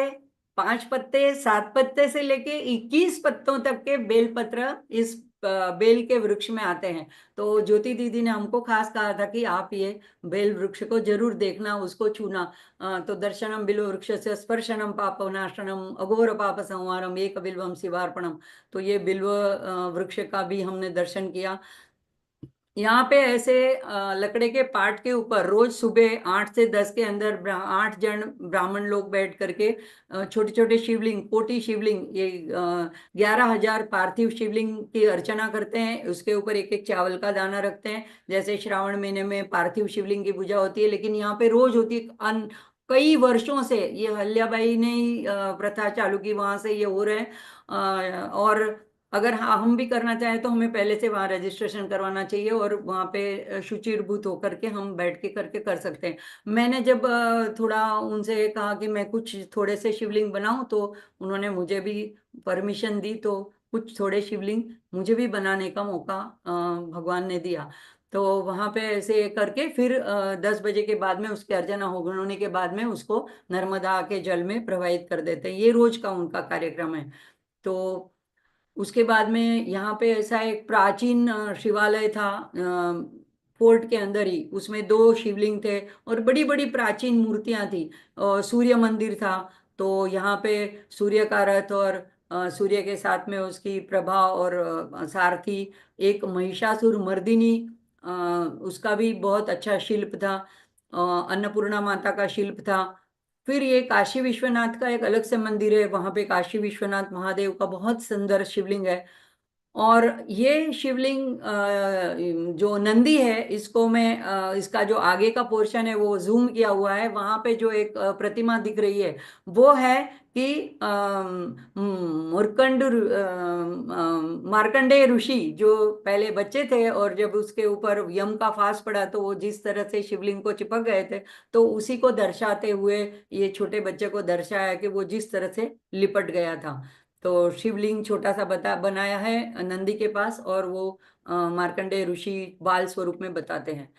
5 पत्ते, 7 पत्ते से लेके 21 पत्तों तक के बेलपत्र इस बेल के वृक्ष में आते हैं। तो ज्योति दीदी ने हमको खास कहा था कि आप ये बेल वृक्ष को जरूर देखना, उसको छूना। तो दर्शनम बिल्व वृक्ष से स्पर्शनम पाप नाशनम अघोर पाप संहारम एक बिल्वम शिवार्पणम। तो ये बिल्व वृक्ष का भी हमने दर्शन किया। यहाँ पे ऐसे लकड़े के पाट के ऊपर रोज सुबह 8 से 10 के अंदर 8 जन ब्राह्मण लोग बैठ करके छोटे छोटे शिवलिंग, कोटि शिवलिंग, ये 11,000 पार्थिव शिवलिंग की अर्चना करते हैं। उसके ऊपर एक एक चावल का दाना रखते हैं। जैसे श्रावण महीने में पार्थिव शिवलिंग की पूजा होती है, लेकिन यहाँ पे रोज होती है। कई वर्षों से ये अहिल्याबाई ने ही प्रथा चालू की, वहां से ये हो रहे हैं। और अगर हाँ हम भी करना चाहें तो हमें पहले से वहाँ रजिस्ट्रेशन करवाना चाहिए और वहाँ पे शुचिर्भूत होकर के हम बैठ के करके कर सकते हैं। मैंने जब थोड़ा उनसे कहा कि मैं कुछ थोड़े से शिवलिंग बनाऊं, तो उन्होंने मुझे भी परमिशन दी। तो कुछ थोड़े शिवलिंग मुझे भी बनाने का मौका भगवान ने दिया। तो वहां पे ऐसे करके फिर 10 बजे के बाद में उसकी अर्चना होने के बाद में उसको नर्मदा के जल में प्रवाहित कर देते हैं। ये रोज का उनका कार्यक्रम है। तो उसके बाद में यहाँ पे ऐसा एक प्राचीन शिवालय था फोर्ट के अंदर ही, उसमें 2 शिवलिंग थे और बड़ी बड़ी प्राचीन मूर्तियां थी। और सूर्य मंदिर था। तो यहाँ पे सूर्य का रथ और सूर्य के साथ में उसकी प्रभा और सारथी एक महिषासुर मर्दिनी, अ, उसका भी बहुत अच्छा शिल्प था। अन्नपूर्णा माता का शिल्प था। फिर ये काशी विश्वनाथ का एक अलग से मंदिर है, वहां पे काशी विश्वनाथ महादेव का बहुत सुंदर शिवलिंग है। और ये शिवलिंग जो नंदी है, इसको मैं इसका जो आगे का पोर्शन है वो जूम किया हुआ है। वहां पे जो एक प्रतिमा दिख रही है वो है कि मार्कंडेय ऋषि जो पहले बच्चे थे, और जब उसके ऊपर यम का फांस पड़ा तो वो जिस तरह से शिवलिंग को चिपक गए थे, तो उसी को दर्शाते हुए ये छोटे बच्चे को दर्शाया कि वो जिस तरह से लिपट गया था। तो शिवलिंग छोटा सा बनाया है नंदी के पास, और वो मार्कंडेय ऋषि बाल स्वरूप में बताते हैं।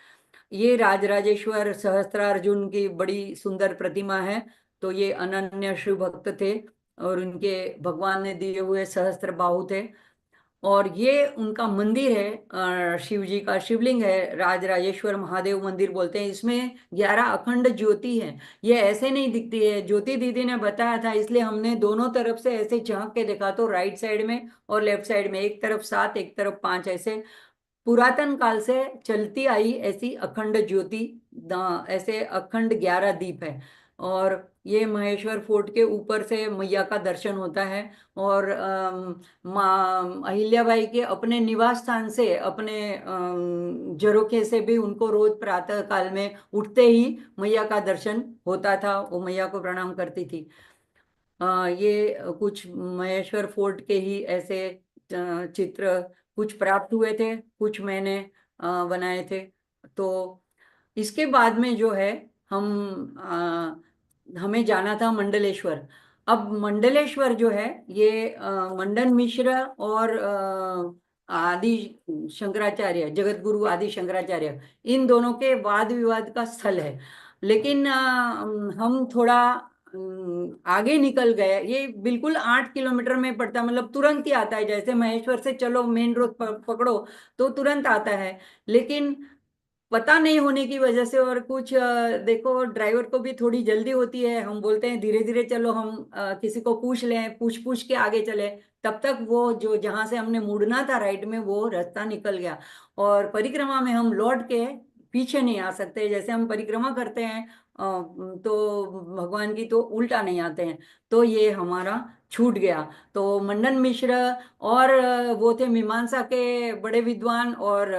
ये राजराजेश्वर सहस्त्रार्जुन की बड़ी सुंदर प्रतिमा है। तो ये अनन्य शिव भक्त थे, और उनके भगवान ने दिए हुए सहस्त्र बाहु थे। और ये उनका मंदिर है, शिव जी का शिवलिंग है, राजराजेश्वर महादेव मंदिर बोलते हैं। इसमें 11 अखंड ज्योति है। ये ऐसे नहीं दिखती है, ज्योति दीदी ने बताया था, इसलिए हमने दोनों तरफ से ऐसे झांक के देखा, तो राइट साइड में और लेफ्ट साइड में, एक तरफ 7 एक तरफ 5, ऐसे पुरातन काल से चलती आई ऐसी अखंड ज्योति, ऐसे अखंड 11 दीप है। और ये महेश्वर फोर्ट के ऊपर से मैया का दर्शन होता है। और माँ अहिल्याबाई के अपने निवास स्थान से, अपने झरोखे से भी उनको रोज प्रातः काल में उठते ही मैया का दर्शन होता था, वो मैया को प्रणाम करती थी। ये कुछ महेश्वर फोर्ट के ही ऐसे चित्र कुछ प्राप्त हुए थे, कुछ मैंने बनाए थे। तो इसके बाद में जो है, हम हमें जाना था मंडलेश्वर। अब मंडलेश्वर जो है, ये मंडन मिश्र और आदि शंकराचार्य, जगत गुरु आदि शंकराचार्य, इन दोनों के वाद विवाद का स्थल है। लेकिन हम थोड़ा आगे निकल गए। ये बिल्कुल 8 किलोमीटर में पड़ता है, मतलब तुरंत ही आता है। जैसे महेश्वर से चलो मेन रोड पकड़ो तो तुरंत आता है। लेकिन पता नहीं होने की वजह से, और कुछ देखो ड्राइवर को भी थोड़ी जल्दी होती है, हम बोलते हैं धीरे धीरे चलो, हम किसी को पूछ लें, पूछ पूछ के आगे चले। तब तक वो जो जहां से हमने मुड़ना था राइट में, वो रास्ता निकल गया। और परिक्रमा में हम लौट के पीछे नहीं आ सकते। जैसे हम परिक्रमा करते हैं तो भगवान की, तो उल्टा नहीं आते हैं। तो ये हमारा छूट गया। तो मंडन मिश्र और वो थे मीमांसा के बड़े विद्वान, और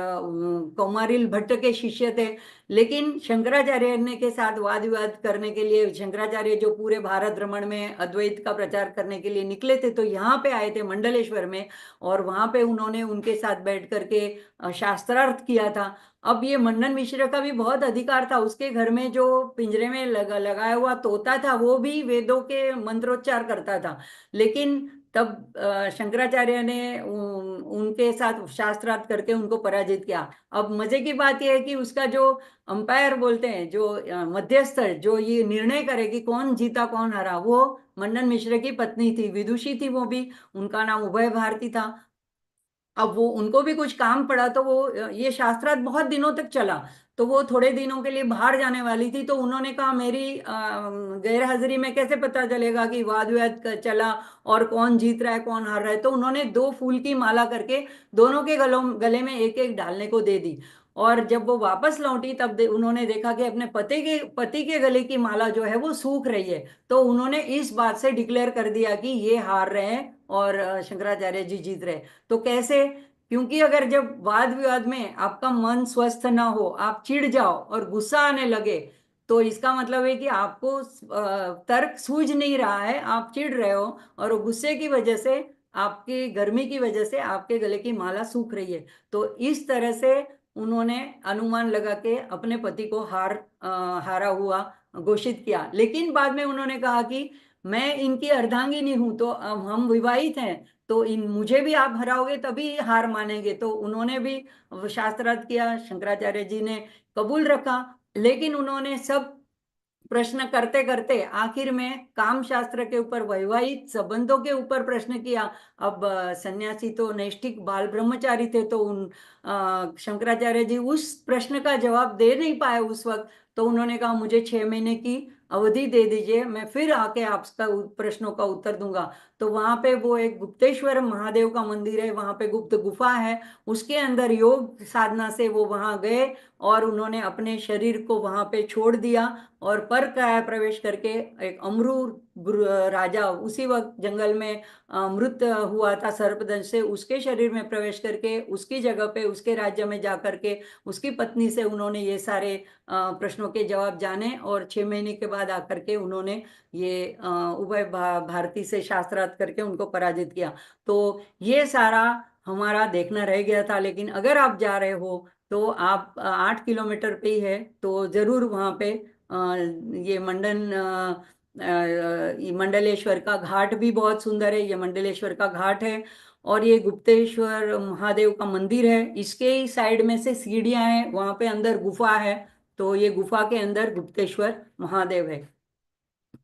कौमारिल भट्ट के शिष्य थे। लेकिन शंकराचार्य ने के साथ वाद विवाद करने के लिए, शंकराचार्य जो पूरे भारत भ्रमण में अद्वैत का प्रचार करने के लिए निकले थे, तो यहाँ पे आए थे मंडलेश्वर में। और वहां पे उन्होंने उनके साथ बैठ करके शास्त्रार्थ किया था। अब ये मंडन मिश्र का भी बहुत अधिकार था, उसके घर में जो पिंजरे में लगाया हुआ तोता था, वो भी वेदों के मंत्रोच्चार करता था। लेकिन तब शंकराचार्य ने उनके साथ शास्त्रार्थ करके उनको पराजित किया। अब मजे की बात यह है कि उसका जो अंपायर बोलते हैं, जो मध्यस्थ जो ये निर्णय करे कि कौन जीता कौन हारा, वो मंडन मिश्र की पत्नी थी, विदुषी थी वो भी। उनका नाम उभय भारती था। अब वो उनको भी कुछ काम पड़ा, तो वो ये शास्त्रार्थ बहुत दिनों तक चला। तो वो थोड़े दिनों के लिए बाहर जाने वाली थी, तो उन्होंने कहा मेरी गैर हाजिरी में कैसे पता चलेगा कि वाद विवाद चला और कौन जीत रहा है कौन हार रहा है। तो उन्होंने 2 फूल की माला करके दोनों के गले में एक एक डालने को दे दी। और जब वो वापस लौटी, तब उन्होंने देखा कि अपने पति के गले की माला जो है वो सूख रही है। तो उन्होंने इस बात से डिक्लेयर कर दिया कि ये हार रहे हैं और शंकराचार्य जी जीत रहे। तो कैसे? क्योंकि अगर जब वाद विवाद में आपका मन स्वस्थ ना हो, आप चिढ़ जाओ और गुस्सा आने लगे, तो इसका मतलब है कि आपको तर्क सूझ नहीं रहा है, आप चिढ़ रहे हो, और गुस्से की वजह से, आपकी गर्मी की वजह से आपके गले की माला सूख रही है। तो इस तरह से उन्होंने अनुमान लगा के अपने पति को हारा हुआ घोषित किया। लेकिन बाद में उन्होंने कहा कि मैं इनकी अर्धांगिनी हूं, तो अब हम विवाहित हैं, तो इन मुझे भी आप हराओगे तभी हार मानेंगे। तो उन्होंने भी शास्त्रार्थ किया, शंकराचार्य जी ने कबूल रखा। लेकिन उन्होंने सब प्रश्न करते करते आखिर में काम शास्त्र के ऊपर, वैवाहिक संबंधों के ऊपर प्रश्न किया। अब सन्यासी तो नैष्ठिक बाल ब्रह्मचारी थे, तो उन शंकराचार्य जी उस प्रश्न का जवाब दे नहीं पाए उस वक्त। तो उन्होंने कहा मुझे 6 महीने की अवधि दे दीजिए, मैं फिर आके आपका प्रश्नों का उत्तर दूंगा। तो वहां पे वो एक गुप्तेश्वर महादेव का मंदिर है, वहां पे गुप्त गुफा है, उसके अंदर योग साधना से वो वहां गए, और उन्होंने अपने शरीर को वहां पे छोड़ दिया, और पर काया प्रवेश करके एक अमरूर राजा उसी वक्त जंगल में मृत हुआ था सर्पदंश से, उसके शरीर में प्रवेश करके उसकी जगह पे उसके राज्य में जा करके उसकी पत्नी से उन्होंने ये सारे प्रश्नों के जवाब जाने, और 6 महीने के बाद आकर के उन्होंने ये उभय भारती से शास्त्रार्थ करके उनको पराजित किया। तो ये सारा हमारा देखना रह गया था। लेकिन अगर आप जा रहे हो तो आप 8 किलोमीटर पे ही है, तो जरूर वहाँ पे ये ये मंडलेश्वर का घाट भी बहुत सुंदर है। ये मंडलेश्वर का घाट है, और ये गुप्तेश्वर महादेव का मंदिर है। इसके ही साइड में से सीढ़ियां हैं, वहां पे अंदर गुफा है, तो ये गुफा के अंदर गुप्तेश्वर महादेव है।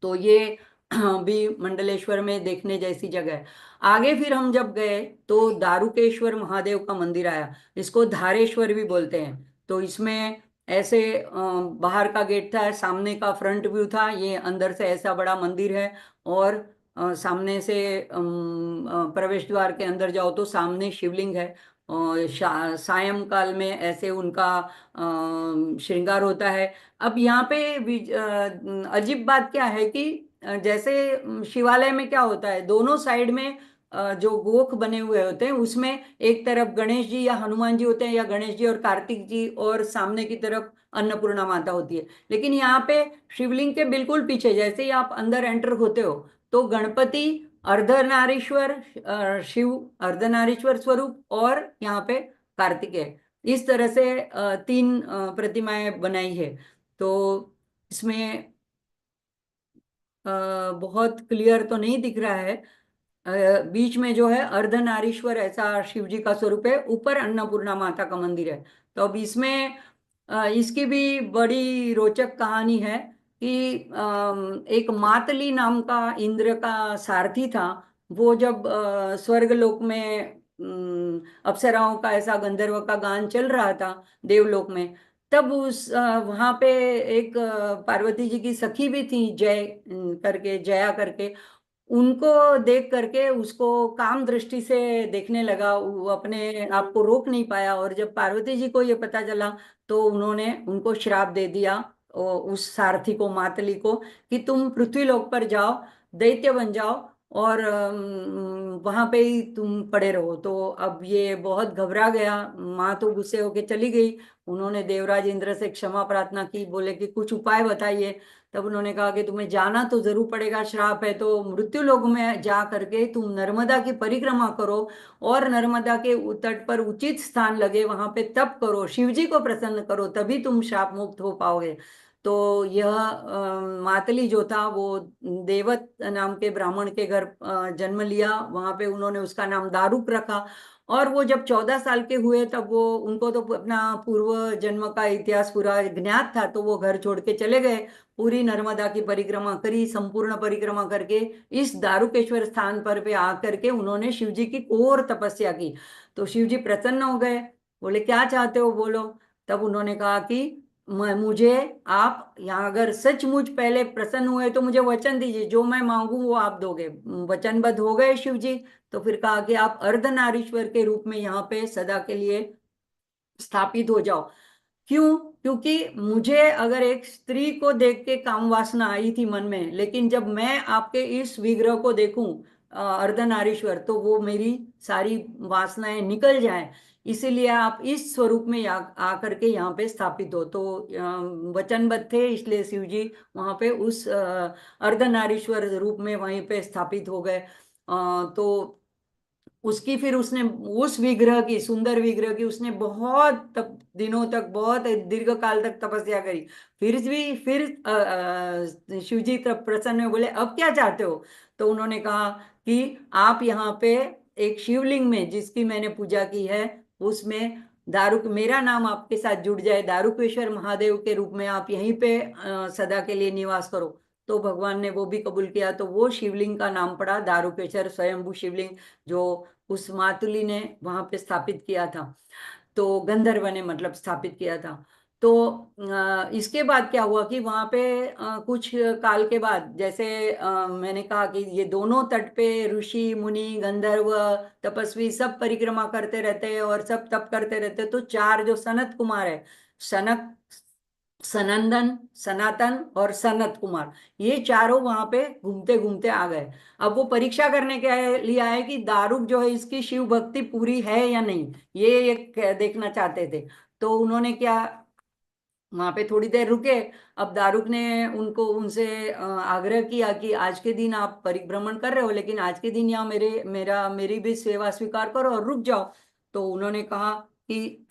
तो ये भी मंडलेश्वर में देखने जैसी जगह है। आगे फिर हम जब गए तो दारुकेश्वर महादेव का मंदिर आया, इसको धारेश्वर भी बोलते हैं। तो इसमें ऐसे बाहर का गेट था, सामने का फ्रंट व्यू था, ये अंदर से ऐसा बड़ा मंदिर है। और सामने से प्रवेश द्वार के अंदर जाओ तो सामने शिवलिंग है, और सायंकाल में ऐसे उनका श्रृंगार होता है। अब यहाँ पे अजीब बात क्या है कि जैसे शिवालय में क्या होता है, दोनों साइड में जो गोख बने हुए होते हैं उसमें एक तरफ गणेश जी या हनुमान जी होते हैं, या गणेश जी और कार्तिक जी, और सामने की तरफ अन्नपूर्णा माता होती है। लेकिन यहाँ पे शिवलिंग के बिल्कुल पीछे जैसे ही आप अंदर एंटर होते हो तो गणपति, अर्धनारीश्वर, शिव अर्धनारीश्वर स्वरूप, और यहाँ पे कार्तिकेय, इस तरह से तीन प्रतिमाएं बनाई है। तो इसमें बहुत क्लियर तो नहीं दिख रहा है। बीच में जो है अर्धनारीश्वर ऐसा शिव जी का स्वरूप है, ऊपर अन्नपूर्णा माता का मंदिर है। तो अब इसमें इसकी भी बड़ी रोचक कहानी है कि एक मातली नाम का इंद्र का सारथी था। वो जब स्वर्गलोक में अप्सराओं का ऐसा गंधर्व का गान चल रहा था देवलोक में, तब उस वहां पे एक पार्वती जी की सखी भी थी, जय करके, जया करके। उनको देख करके उसको काम दृष्टि से देखने लगा, वो अपने आप को रोक नहीं पाया। और जब पार्वती जी को ये पता चला तो उन्होंने उनको श्राप दे दिया, उस सारथी को, मातली को, कि तुम पृथ्वी लोक पर जाओ, दैत्य बन जाओ, और वहां पे ही तुम पड़े रहो। तो अब ये बहुत घबरा गया, माँ तो गुस्से होके चली गई। उन्होंने देवराज इंद्र से क्षमा प्रार्थना की, बोले कि कुछ उपाय बताइए। तब उन्होंने कहा कि तुम्हें जाना तो जरूर पड़ेगा, श्राप है, तो मृत्यु लोक में जा करके तुम नर्मदा की परिक्रमा करो, और नर्मदा के तट पर उचित स्थान लगे वहां पे तप करो, शिव जी को प्रसन्न करो, तभी तुम श्राप मुक्त हो पाओगे। तो यह मातली जो था वो देवत नाम के ब्राह्मण के घर जन्म लिया। वहां पे उन्होंने उसका नाम दारुक रखा। और वो जब 14 साल के हुए तब वो, उनको तो अपना पूर्व जन्म का इतिहास पूरा ज्ञात था, तो वो घर छोड़ के चले गए। पूरी नर्मदा की परिक्रमा करी, संपूर्ण परिक्रमा करके इस दारुकेश्वर स्थान पर पे आकर के उन्होंने शिव जी की घोर तपस्या की। तो शिव जी प्रसन्न हो गए, बोले क्या चाहते हो बोलो। तब उन्होंने कहा कि मुझे आप यहाँ अगर सचमुच पहले प्रसन्न हुए तो मुझे वचन दीजिए, जो मैं मांगू वो आप दोगे। वचनबद्ध हो गए शिव जी। तो फिर कहा कि आप अर्धनारीश्वर के रूप में यहाँ पे सदा के लिए स्थापित हो जाओ। क्यों? क्योंकि मुझे अगर एक स्त्री को देख के काम वासना आई थी मन में, लेकिन जब मैं आपके इस विग्रह को देखूं अर्धनारीश्वर, तो वो मेरी सारी वासनाएं निकल जाएं। इसीलिए आप इस स्वरूप में आकर के यहाँ पे स्थापित हो। तो वचनबद्ध थे, इसलिए शिव जी वहां पे उस अर्धनारीश्वर रूप में वहीं पे स्थापित हो गए। तो उसकी फिर उसने, उस विग्रह की, सुंदर विग्रह की उसने बहुत दिनों तक, बहुत दीर्घ काल तक तपस्या करी। फिर शिव जी तब प्रसन्न हुए, बोले अब क्या चाहते हो। तो उन्होंने कहा कि आप यहाँ पे एक शिवलिंग में जिसकी मैंने पूजा की है, उसमें दारुक, मेरा नाम आपके साथ जुड़ जाए, दारुकेश्वर महादेव के रूप में आप यहीं पे सदा के लिए निवास करो। तो भगवान ने वो भी कबूल किया। तो वो शिवलिंग का नाम पड़ा दारुकेश्वर स्वयंभू शिवलिंग, जो उस मातुली ने वहां पे स्थापित किया था। तो गंधर्व ने मतलब स्थापित किया था। तो इसके बाद क्या हुआ कि वहां पे कुछ काल के बाद, जैसे मैंने कहा कि ये दोनों तट पे ऋषि मुनि गंधर्व तपस्वी सब परिक्रमा करते रहते हैं और सब तप करते रहते हैं। तो चार जो सनत कुमार है, सनक सनंदन, सनातन और सनत कुमार, ये चारों वहां पे घूमते घूमते आ गए। अब वो परीक्षा करने के लिए आए कि दारूक जो है इसकी शिव भक्ति पूरी है या नहीं, ये एक देखना चाहते थे। तो उन्होंने क्या, वहां पे थोड़ी देर रुके। अब दारुक ने उनको उनसे आग्रह किया कि आज के दिन आप परिभ्रमण कर रहे हो, लेकिन आज के दिन यहाँ मेरी भी सेवा स्वीकार करो और रुक जाओ। तो उन्होंने कहा कि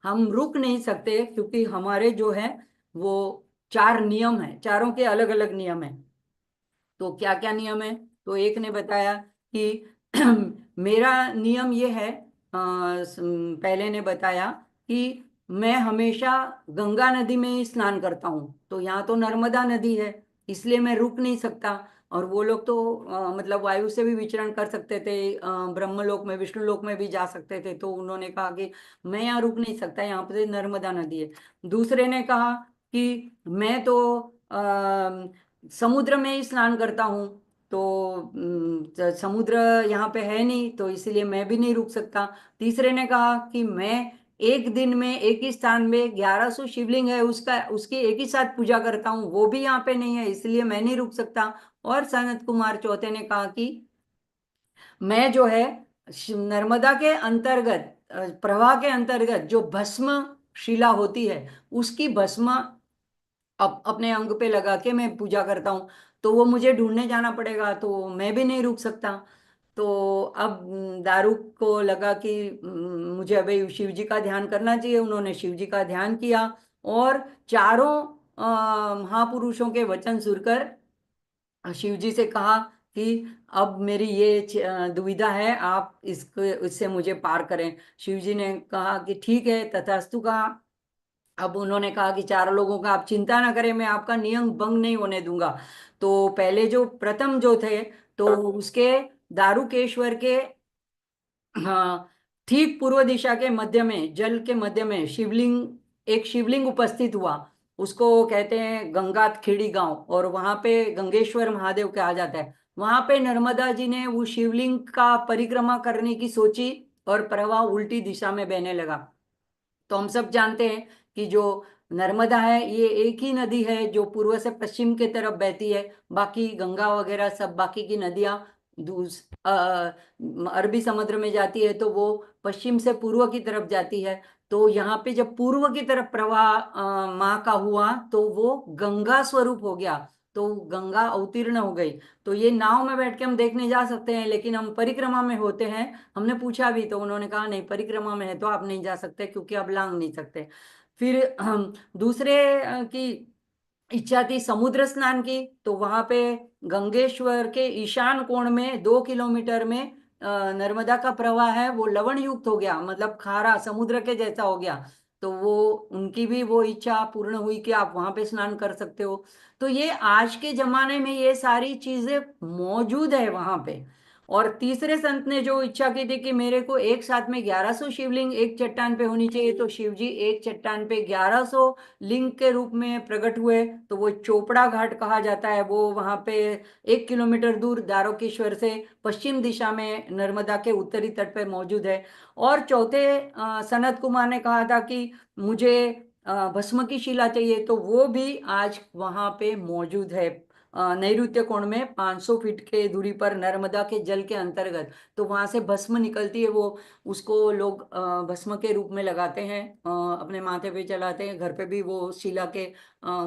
हम रुक नहीं सकते, क्योंकि हमारे जो है वो चार नियम है, चारों के अलग अलग नियम है। तो क्या क्या नियम है? तो एक ने बताया कि मेरा नियम ये है, पहले ने बताया कि मैं हमेशा गंगा नदी में ही स्नान करता हूँ, तो यहाँ तो नर्मदा नदी है, इसलिए मैं रुक नहीं सकता। और वो लोग तो मतलब वायु से भी विचरण कर सकते थे, ब्रह्मलोक में विष्णु लोक में भी जा सकते थे। तो उन्होंने कहा कि मैं यहाँ रुक नहीं सकता, यहाँ पे नर्मदा नदी है। दूसरे ने कहा कि मैं तो समुद्र में ही स्नान करता हूँ, तो समुद्र यहाँ पे है नहीं, तो इसीलिए मैं भी नहीं रुक सकता। तीसरे ने कहा कि मैं एक दिन में एक ही स्थान में 1100 शिवलिंग है, उसका उसकी एक ही साथ पूजा करता हूँ, वो भी यहाँ पे नहीं है, इसलिए मैं नहीं रुक सकता। और सनत कुमार चौथे ने कहा कि मैं जो है नर्मदा के अंतर्गत, प्रवाह के अंतर्गत जो भस्म शिला होती है, उसकी भस्म अपने अंग पे लगा के मैं पूजा करता हूँ, तो वो मुझे ढूंढने जाना पड़ेगा, तो मैं भी नहीं रुक सकता। तो अब दारूक को लगा कि मुझे अभी शिव जी का ध्यान करना चाहिए। उन्होंने शिव जी का ध्यान किया और चारों महापुरुषों के वचन सुनकर शिव जी से कहा कि अब मेरी ये दुविधा है, आप इसको इससे मुझे पार करें। शिव जी ने कहा कि ठीक है, तथास्तु कहा। अब उन्होंने कहा कि चार लोगों का आप चिंता ना करें, मैं आपका नियम भंग नहीं होने दूंगा। तो पहले जो प्रथम जो थे, तो उसके दारुकेश्वर के, हाँ, ठीक पूर्व दिशा के मध्य में, जल के मध्य में शिवलिंग, एक शिवलिंग उपस्थित हुआ। उसको कहते हैं गंगा खेड़ी गांव, और वहां पे गंगेश्वर महादेव कहा जाता है। वहां पे नर्मदा जी ने वो शिवलिंग का परिक्रमा करने की सोची, और प्रवाह उल्टी दिशा में बहने लगा। तो हम सब जानते हैं कि जो नर्मदा है ये एक ही नदी है जो पूर्व से पश्चिम की तरफ बहती है। बाकी गंगा वगैरह सब बाकी की नदियां दूस अरबी समुद्र में जाती है, तो वो पश्चिम से पूर्व की तरफ जाती है। तो यहाँ पे जब पूर्व की तरफ प्रवाह माँ का हुआ, तो वो गंगा स्वरूप हो गया, तो गंगा अवतीर्ण हो गई। तो ये नाव में बैठ के हम देखने जा सकते हैं, लेकिन हम परिक्रमा में होते हैं। हमने पूछा भी तो उन्होंने कहा नहीं, परिक्रमा में है तो आप नहीं जा सकते, क्योंकि आप लांग नहीं सकते। फिर हम दूसरे की इच्छा थी समुद्र स्नान की। तो वहां पे गंगेश्वर के ईशान कोण में 2 किलोमीटर में नर्मदा का प्रवाह है, वो लवण युक्त हो गया, मतलब खारा समुद्र के जैसा हो गया। तो वो उनकी भी वो इच्छा पूर्ण हुई कि आप वहां पे स्नान कर सकते हो। तो ये आज के जमाने में ये सारी चीजें मौजूद है वहां पे। और तीसरे संत ने जो इच्छा की थी कि मेरे को एक साथ में 1100 शिवलिंग एक चट्टान पे होनी चाहिए, तो शिव जी एक चट्टान पे 1100 लिंग के रूप में प्रकट हुए। तो वो चोपड़ा घाट कहा जाता है, वो वहां पे 1 किलोमीटर दूर दारुकेश्वर से पश्चिम दिशा में नर्मदा के उत्तरी तट पे मौजूद है। और चौथे सनत कुमार ने कहा था कि मुझे भस्म की शिला चाहिए, तो वो भी आज वहां पे मौजूद है। नैऋत्य कोण में 500 फीट के दूरी पर नर्मदा के जल के अंतर्गत, तो वहां से भस्म निकलती है, वो उसको लोग भस्म के रूप में लगाते हैं, अपने माथे पे चलाते हैं, घर पे भी वो शिला के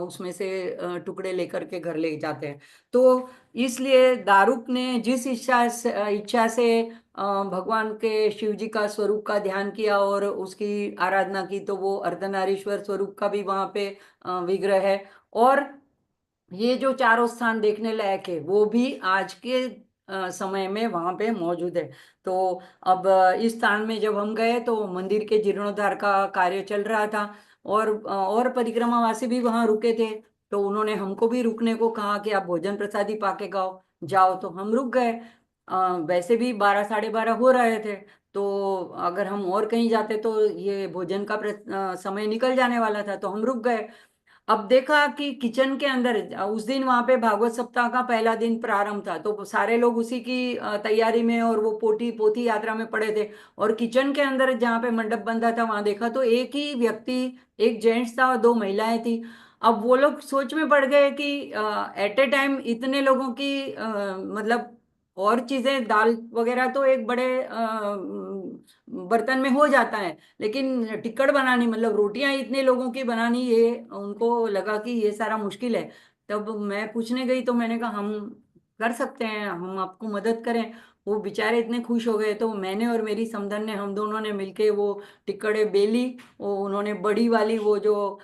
उसमें से टुकड़े लेकर के घर ले जाते हैं। तो इसलिए दारुक ने जिस इच्छा से भगवान के शिव जी का स्वरूप का ध्यान किया और उसकी आराधना की, तो वो अर्धनारीश्वर स्वरूप का भी वहां पे विग्रह है। और ये जो चारों स्थान देखने लायक है, वो भी आज के समय में वहां पे मौजूद है। तो अब इस स्थान में जब हम गए, तो मंदिर के जीर्णोद्धार का कार्य चल रहा था, और परिक्रमावासी भी वहां रुके थे। तो उन्होंने हमको भी रुकने को कहा कि आप भोजन प्रसादी पाके गाओ जाओ, तो हम रुक गए। वैसे भी 12 साढ़े 12 हो रहे थे, तो अगर हम और कहीं जाते तो ये भोजन का समय निकल जाने वाला था, तो हम रुक गए। अब देखा कि किचन के अंदर, उस दिन वहां पे भागवत सप्ताह का पहला दिन प्रारंभ था, तो सारे लोग उसी की तैयारी में और वो पोटी पोथी यात्रा में पड़े थे। और किचन के अंदर जहाँ पे मंडप बंधा था, वहां देखा तो एक ही व्यक्ति, एक जेंट्स था और दो महिलाएं थी। अब वो लोग सोच में पड़ गए कि एट ए टाइम इतने लोगों की मतलब और चीजें दाल वगैरह तो एक बड़े बर्तन में हो जाता है, लेकिन टिक्कड़ बनानी मतलब रोटियां इतने लोगों की बनानी, ये उनको लगा कि ये सारा मुश्किल है। तब मैं पूछने गई तो मैंने कहा हम कर सकते हैं, हम आपको मदद करें। वो बेचारे इतने खुश हो गए, तो मैंने और मेरी समधन ने, हम दोनों ने मिलके वो टिक्कड़े बेली। वो उन्होंने बड़ी वाली, वो जो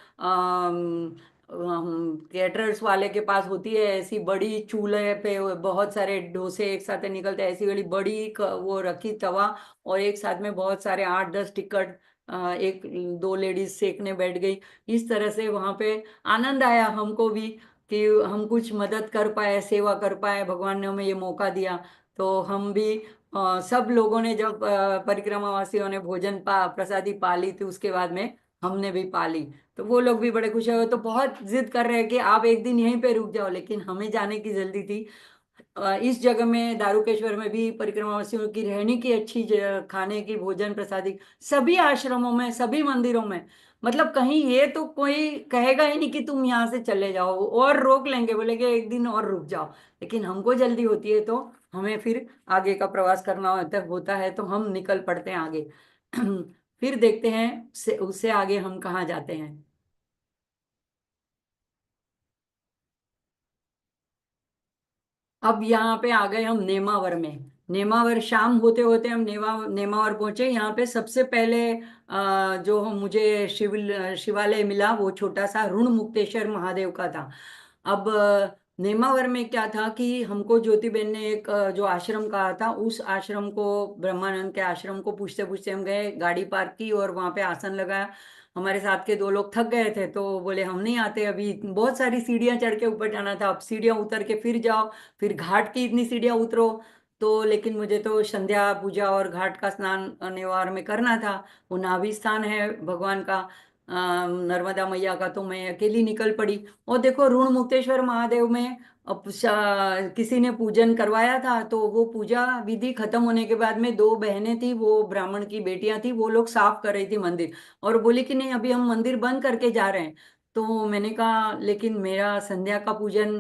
कैटरर्स वाले के पास होती है ऐसी बड़ी चूल्हे पे वो बहुत सारे डोसे एक साथ निकलते हैं, ऐसी वाली बड़ी वो रखी तवा, और एक साथ में बहुत सारे 8-10 टिक्कट एक दो लेडीज सेकने बैठ गई। इस तरह से वहां पे आनंद आया हमको भी कि हम कुछ मदद कर पाए, सेवा कर पाए, भगवान ने हमें ये मौका दिया। तो हम भी सब लोगों ने जब परिक्रमा वासियों ने भोजन प्रसादी पा ली थी, उसके बाद में हमने भी पा ली। तो वो लोग भी बड़े खुश हुए, तो बहुत जिद कर रहे हैं कि आप एक दिन यहीं पे रुक जाओ, लेकिन हमें जाने की जल्दी थी। इस जगह में दारुकेश्वर में भी परिक्रमावासियों की रहने की अच्छी खाने की भोजन प्रसादी, सभी आश्रमों में सभी मंदिरों में, मतलब कहीं ये तो कोई कहेगा ही नहीं कि तुम यहाँ से चले जाओ, और रोक लेंगे, बोलेंगे एक दिन और रुक जाओ। लेकिन हमको जल्दी होती है, तो हमें फिर आगे का प्रवास करना होता है, तो हम निकल पड़ते हैं आगे। फिर देखते हैं उससे आगे हम कहाँ जाते हैं। अब यहाँ पे आ गए हम नेमावर में। नेमावर शाम होते होते हम नेमावर पहुंचे। यहाँ पे सबसे पहले जो मुझे शिवालय मिला वो छोटा सा ऋण मुक्तेश्वर महादेव का था। अब नेमावर में क्या था कि हमको ज्योतिबेन ने एक जो आश्रम कहा था, उस आश्रम को, ब्रह्मानंद के आश्रम को पूछते पूछते हम गए, गाड़ी पार्क की और वहां पे आसन लगाया। हमारे साथ के दो लोग थक गए थे, तो बोले हम नहीं आते, अभी बहुत सारी सीढ़ियां चढ़ के ऊपर जाना था, अब सीढ़ियां उतर के फिर जाओ, फिर घाट की इतनी सीढ़ियां उतरो। तो लेकिन मुझे तो संध्या पूजा और घाट का स्नान नेवार में करना था। वो नाभि स्थान है भगवान का, नर्मदा मैया का, तो मैं अकेली निकल पड़ी। और देखो ऋण मुक्तेश्वर महादेव में अब किसी ने पूजन करवाया था, तो वो पूजा विधि खत्म होने के बाद में दो बहनें थी, वो ब्राह्मण की बेटियां थी, वो लोग साफ कर रही थी मंदिर, और बोली कि नहीं अभी हम मंदिर बंद करके जा रहे हैं। तो मैंने कहा लेकिन मेरा संध्या का पूजन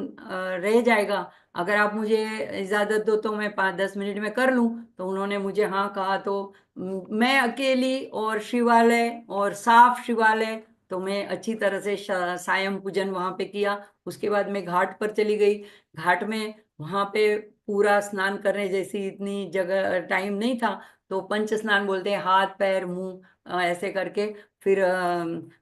रह जाएगा, अगर आप मुझे इजाजत दो तो मैं 5-10 मिनट में कर लूं। तो उन्होंने मुझे हाँ कहा, तो मैं अकेली और शिवालय और साफ शिवालय, तो मैं अच्छी तरह से सायं पूजन वहां पे किया। उसके बाद मैं घाट पर चली गई। घाट में वहां पे पूरा स्नान करने जैसी इतनी जगह टाइम नहीं था, तो पंच स्नान बोलते हैं, हाथ पैर मुंह ऐसे करके फिर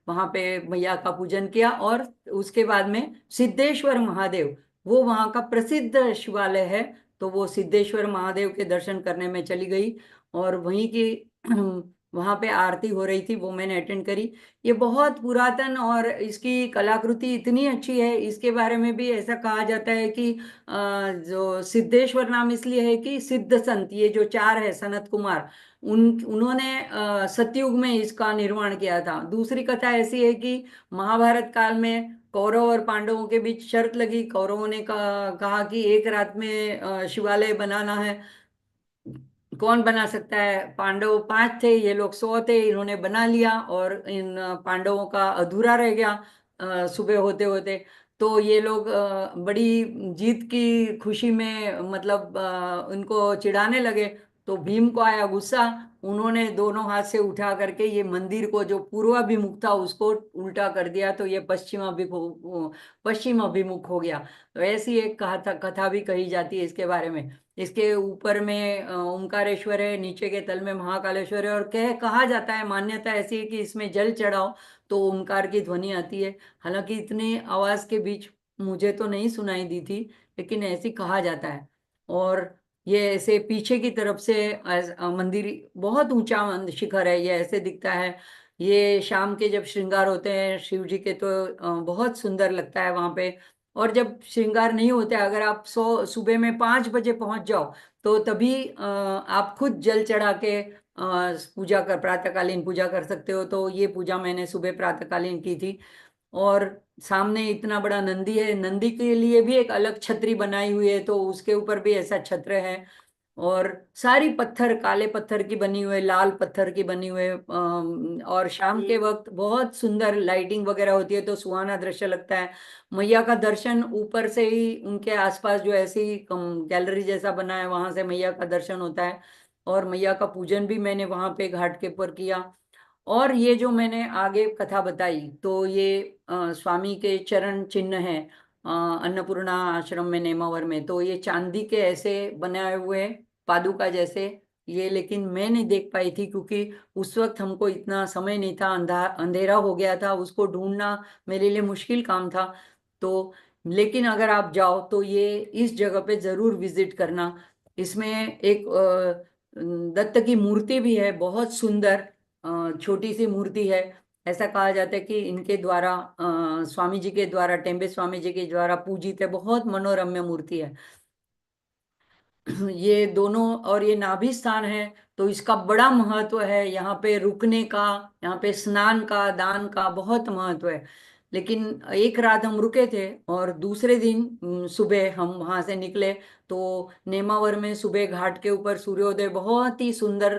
वहां पे मैया का पूजन किया। और उसके बाद में सिद्धेश्वर महादेव, वो वहाँ का प्रसिद्ध शिवालय है, तो वो सिद्धेश्वर महादेव के दर्शन करने में चली गई। और वहीं की वहाँ पे आरती हो रही थी, वो मैंने अटेंड करी। ये बहुत पुरातन और इसकी कलाकृति इतनी अच्छी है, इसके बारे में भी ऐसा कहा जाता है कि जो सिद्धेश्वर नाम इसलिए है कि सिद्ध संत, ये जो चार है सनत कुमार, उन्होंने सतयुग में इसका निर्माण किया था। दूसरी कथा ऐसी है कि महाभारत काल में कौरव और पांडवों के बीच शर्त लगी, कौरवों ने कहा कि एक रात में शिवालय बनाना है, कौन बना सकता है। पांडव 5 थे, ये लोग 100 थे, इन्होंने बना लिया, और इन पांडवों का अधूरा रह गया सुबह होते होते। तो ये लोग बड़ी जीत की खुशी में मतलब उनको चिढ़ाने लगे। तो भीम को आया गुस्सा, उन्होंने दोनों हाथ से उठा करके ये मंदिर को, जो पूर्वाभिमुख था उसको उल्टा कर दिया, तो ये पश्चिम अभिमुख हो गया। तो ऐसी एक कथा कथा भी कही जाती है इसके बारे में। इसके ऊपर में ओमकारेश्वर है, नीचे के तल में महाकालेश्वर है, और कहा जाता है, मान्यता ऐसी है कि इसमें जल चढ़ाओ तो ओमकार की ध्वनि आती है। हालांकि इतने आवाज के बीच मुझे तो नहीं सुनाई दी थी, लेकिन ऐसी कहा जाता है। और ये ऐसे पीछे की तरफ से मंदिर बहुत ऊंचा शिखर है, ये ऐसे दिखता है। ये शाम के जब श्रृंगार होते हैं शिव जी के, तो बहुत सुंदर लगता है वहां पे। और जब श्रृंगार नहीं होते, अगर आप सुबह में 5 बजे पहुंच जाओ, तो तभी आप खुद जल चढ़ा के पूजा कर, प्रातःकालीन पूजा कर सकते हो। तो ये पूजा मैंने सुबह प्रातःकालीन की थी। और सामने इतना बड़ा नंदी है, नंदी के लिए भी एक अलग छतरी बनाई हुई है, तो उसके ऊपर भी ऐसा छत्र है। और सारी पत्थर, काले पत्थर की बनी हुए, लाल पत्थर की बनी हुए, और शाम के वक्त बहुत सुंदर लाइटिंग वगैरह होती है तो सुहाना दृश्य लगता है। मैया का दर्शन ऊपर से ही, उनके आसपास जो ऐसी गैलरी जैसा बना है वहां से मैया का दर्शन होता है। और मैया का पूजन भी मैंने वहां पे घाट के ऊपर किया। और ये जो मैंने आगे कथा बताई, तो ये स्वामी के चरण चिन्ह हैं अन्नपूर्णा आश्रम में, नेमावर में। तो ये चांदी के ऐसे बनाए हुए पादुका जैसे, ये लेकिन मैं नहीं देख पाई थी क्योंकि उस वक्त हमको इतना समय नहीं था, अंधेरा हो गया था, उसको ढूंढना मेरे लिए मुश्किल काम था। तो लेकिन अगर आप जाओ तो ये इस जगह पे जरूर विजिट करना। इसमें एक दत्त की मूर्ति भी है, बहुत सुंदर छोटी सी मूर्ति है। ऐसा कहा जाता है कि इनके द्वारा स्वामी जी के द्वारा, टेम्बे स्वामी जी के द्वारा पूजित है, बहुत मनोरम्य मूर्ति है। ये दोनों, और ये नाभि स्थान है तो इसका बड़ा महत्व है। यहाँ पे रुकने का, यहाँ पे स्नान का, दान का बहुत महत्व है। लेकिन एक रात हम रुके थे और दूसरे दिन सुबह हम वहां से निकले। तो नेमावर में सुबह घाट के ऊपर सूर्योदय, बहुत ही सुंदर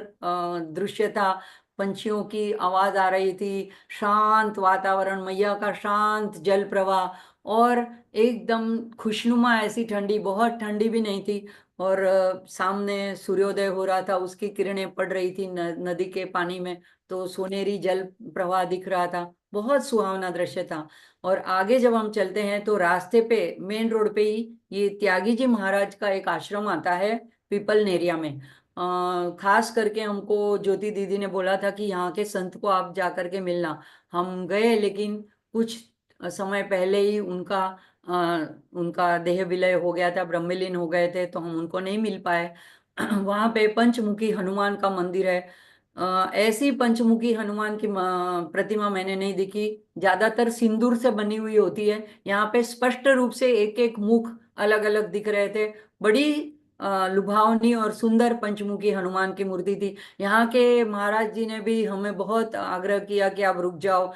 दृश्य था। पंछियों की आवाज आ रही थी, शांत वातावरण, मैया का शांत जल प्रवाह, और एकदम खुशनुमा, ऐसी ठंडी, बहुत ठंडी भी नहीं थी। और सामने सूर्योदय हो रहा था, उसकी किरणें पड़ रही थी नदी के पानी में, तो सोनेरी जल प्रवाह दिख रहा था। बहुत सुहावना दृश्य था। और आगे जब हम चलते हैं तो रास्ते पे, मेन रोड पे ही, ये त्यागी जी महाराज का एक आश्रम आता है, पीपल नेरिया में। खास करके हमको ज्योति दीदी ने बोला था कि यहाँ के संत को आप जा करके मिलना। हम गए, लेकिन कुछ समय पहले ही उनका देह विलय हो गया था, ब्रह्मलीन हो गए थे, तो हम उनको नहीं मिल पाए। वहां पे पंचमुखी हनुमान का मंदिर है। ऐसी पंचमुखी हनुमान की प्रतिमा मैंने नहीं देखी। ज्यादातर सिंदूर से बनी हुई होती है, यहाँ पे स्पष्ट रूप से एक एक मुख अलग अलग दिख रहे थे। बड़ी लुभावनी और सुंदर पंचमुखी हनुमान की मूर्ति थी। यहाँ के महाराज जी ने भी हमें बहुत आग्रह किया कि आप रुक जाओ,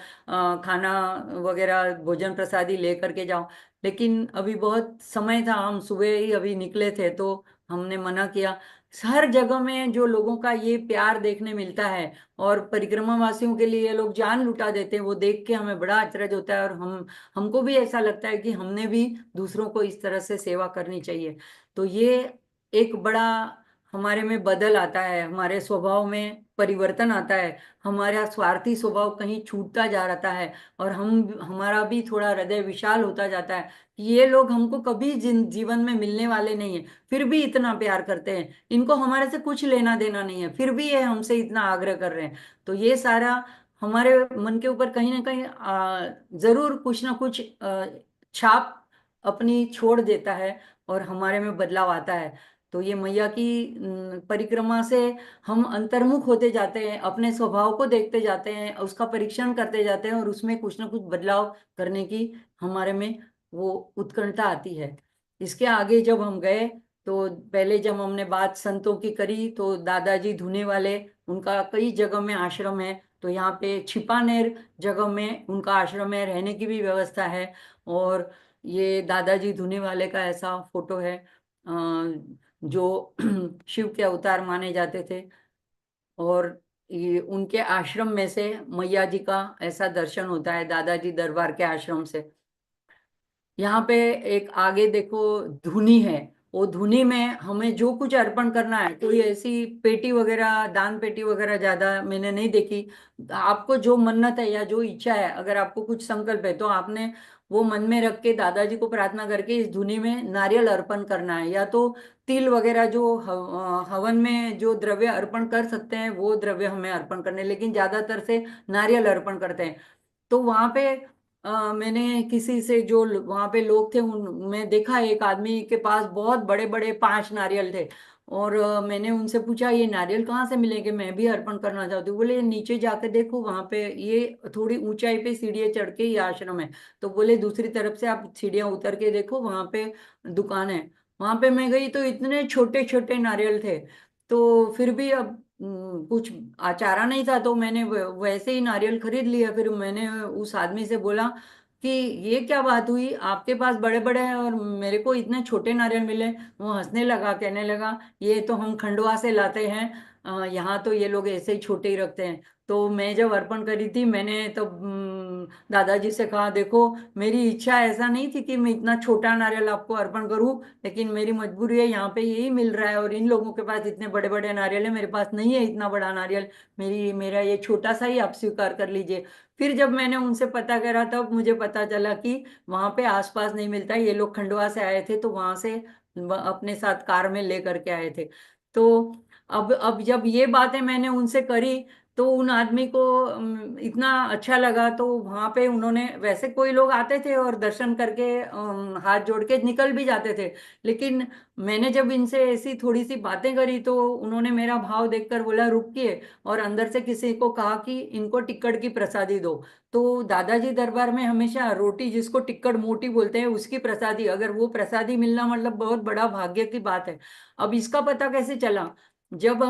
खाना वगैरह, भोजन प्रसादी लेकर के जाओ। लेकिन अभी बहुत समय था, हम सुबह ही अभी निकले थे, तो हमने मना किया। हर जगह में जो लोगों का ये प्यार देखने मिलता है, और परिक्रमा वासियों के लिए ये लोग जान लुटा देते हैं, वो देख के हमें बड़ा अचरज होता है। और हमको भी ऐसा लगता है कि हमने भी दूसरों को इस तरह से सेवा करनी चाहिए। तो ये एक बड़ा हमारे में बदल आता है, हमारे स्वभाव में परिवर्तन आता है। हमारा स्वार्थी स्वभाव कहीं छूटता जा रहा है, और हमारा भी थोड़ा हृदय विशाल होता जाता है कि ये लोग हमको कभी जीवन में मिलने वाले नहीं है, फिर भी इतना प्यार करते हैं, इनको हमारे से कुछ लेना देना नहीं है, फिर भी ये हमसे इतना आग्रह कर रहे हैं। तो ये सारा हमारे मन के ऊपर कहीं ना कहीं जरूर कुछ ना कुछ छाप अपनी छोड़ देता है, और हमारे में बदलाव आता है। तो ये मैया की परिक्रमा से हम अंतर्मुख होते जाते हैं, अपने स्वभाव को देखते जाते हैं, उसका परीक्षण करते जाते हैं, और उसमें कुछ ना कुछ बदलाव करने की हमारे में वो उत्कंठा आती है। इसके आगे जब हम गए, तो पहले जब हमने बात संतों की करी, तो दादाजी धुने वाले, उनका कई जगह में आश्रम है। तो यहाँ पे छिपानेर जगह में उनका आश्रम है, रहने की भी व्यवस्था है। और ये दादाजी धुने वाले का ऐसा फोटो है जो शिव के अवतार माने जाते थे। और ये उनके आश्रम में से मैया जी का ऐसा दर्शन होता है, दादाजी दरबार के आश्रम से। यहाँ पे एक आगे देखो धुनी है, वो धुनी में हमें जो कुछ अर्पण करना है, कोई ऐसी पेटी वगैरह, दान पेटी वगैरह ज्यादा मैंने नहीं देखी। आपको जो मन्नत है या जो इच्छा है, अगर आपको कुछ संकल्प है, तो आपने वो मन में रख के दादाजी को प्रार्थना करके इस धुनी में नारियल अर्पण करना है, या तो तिल वगैरह जो हवन में जो द्रव्य अर्पण कर सकते हैं वो द्रव्य हमें अर्पण करने, लेकिन ज्यादातर से नारियल अर्पण करते हैं। तो वहां पे मैंने किसी से, जो वहां पे लोग थे, मैं देखा एक आदमी के पास बहुत बड़े बड़े 5 नारियल थे। और मैंने उनसे पूछा ये नारियल कहाँ से मिलेंगे, मैं भी अर्पण करना चाहती हूँ। बोले नीचे जाके देखो, वहां पे ये थोड़ी ऊंचाई पे सीढ़ियाँ चढ़ के ये आश्रम है। तो बोले दूसरी तरफ से आप सीढ़ियाँ उतर के देखो, वहां पे दुकान है। वहां पे मैं गई तो इतने छोटे छोटे नारियल थे। तो फिर भी अब कुछ आचारा नहीं था, तो मैंने वैसे ही नारियल खरीद लिया। फिर मैंने उस आदमी से बोला कि ये क्या बात हुई, आपके पास बड़े बड़े हैं और मेरे को इतने छोटे नारियल मिले। वो हंसने लगा, कहने लगा ये तो हम खंडवा से लाते हैं, यहाँ तो ये लोग ऐसे ही छोटे ही रखते हैं। तो मैं जब अर्पण करी थी, मैंने तो दादाजी से कहा, देखो मेरी इच्छा ऐसा नहीं थी कि मैं इतना छोटा नारियल आपको अर्पण करूं, लेकिन मेरी मजबूरी है, यहाँ पे यही मिल रहा है और इन लोगों के पास इतने बड़े बड़े नारियल है, मेरे पास नहीं है इतना बड़ा नारियल, मेरा ये छोटा सा ही आप स्वीकार कर लीजिए। फिर जब मैंने उनसे पता करा तब मुझे पता चला कि वहां पे आसपास नहीं मिलता, ये लोग खंडवा से आए थे तो वहां से अपने साथ कार में लेकर के आए थे। तो अब जब ये बातें मैंने उनसे करी तो उन आदमी को इतना अच्छा लगा, तो वहां पे उन्होंने, वैसे कोई लोग आते थे और दर्शन करके हाथ जोड़ के निकल भी जाते थे, लेकिन मैंने जब इनसे ऐसी थोड़ी सी बातें करी तो उन्होंने मेरा भाव देखकर बोला रुकिए, और अंदर से किसी को कहा कि इनको टिक्कड़ की प्रसादी दो। तो दादाजी दरबार में हमेशा रोटी, जिसको टिक्कड़ मोटी बोलते हैं, उसकी प्रसादी, अगर वो प्रसादी मिलना मतलब बहुत बड़ा भाग्य की बात है। अब इसका पता कैसे चला, जब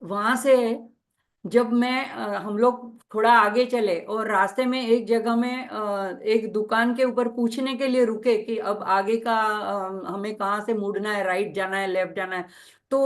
वहां से जब हम लोग थोड़ा आगे चले और रास्ते में एक जगह में एक दुकान के ऊपर पूछने के लिए रुके कि अब आगे का हमें कहाँ से मुड़ना है, राइट जाना है, लेफ्ट जाना है। तो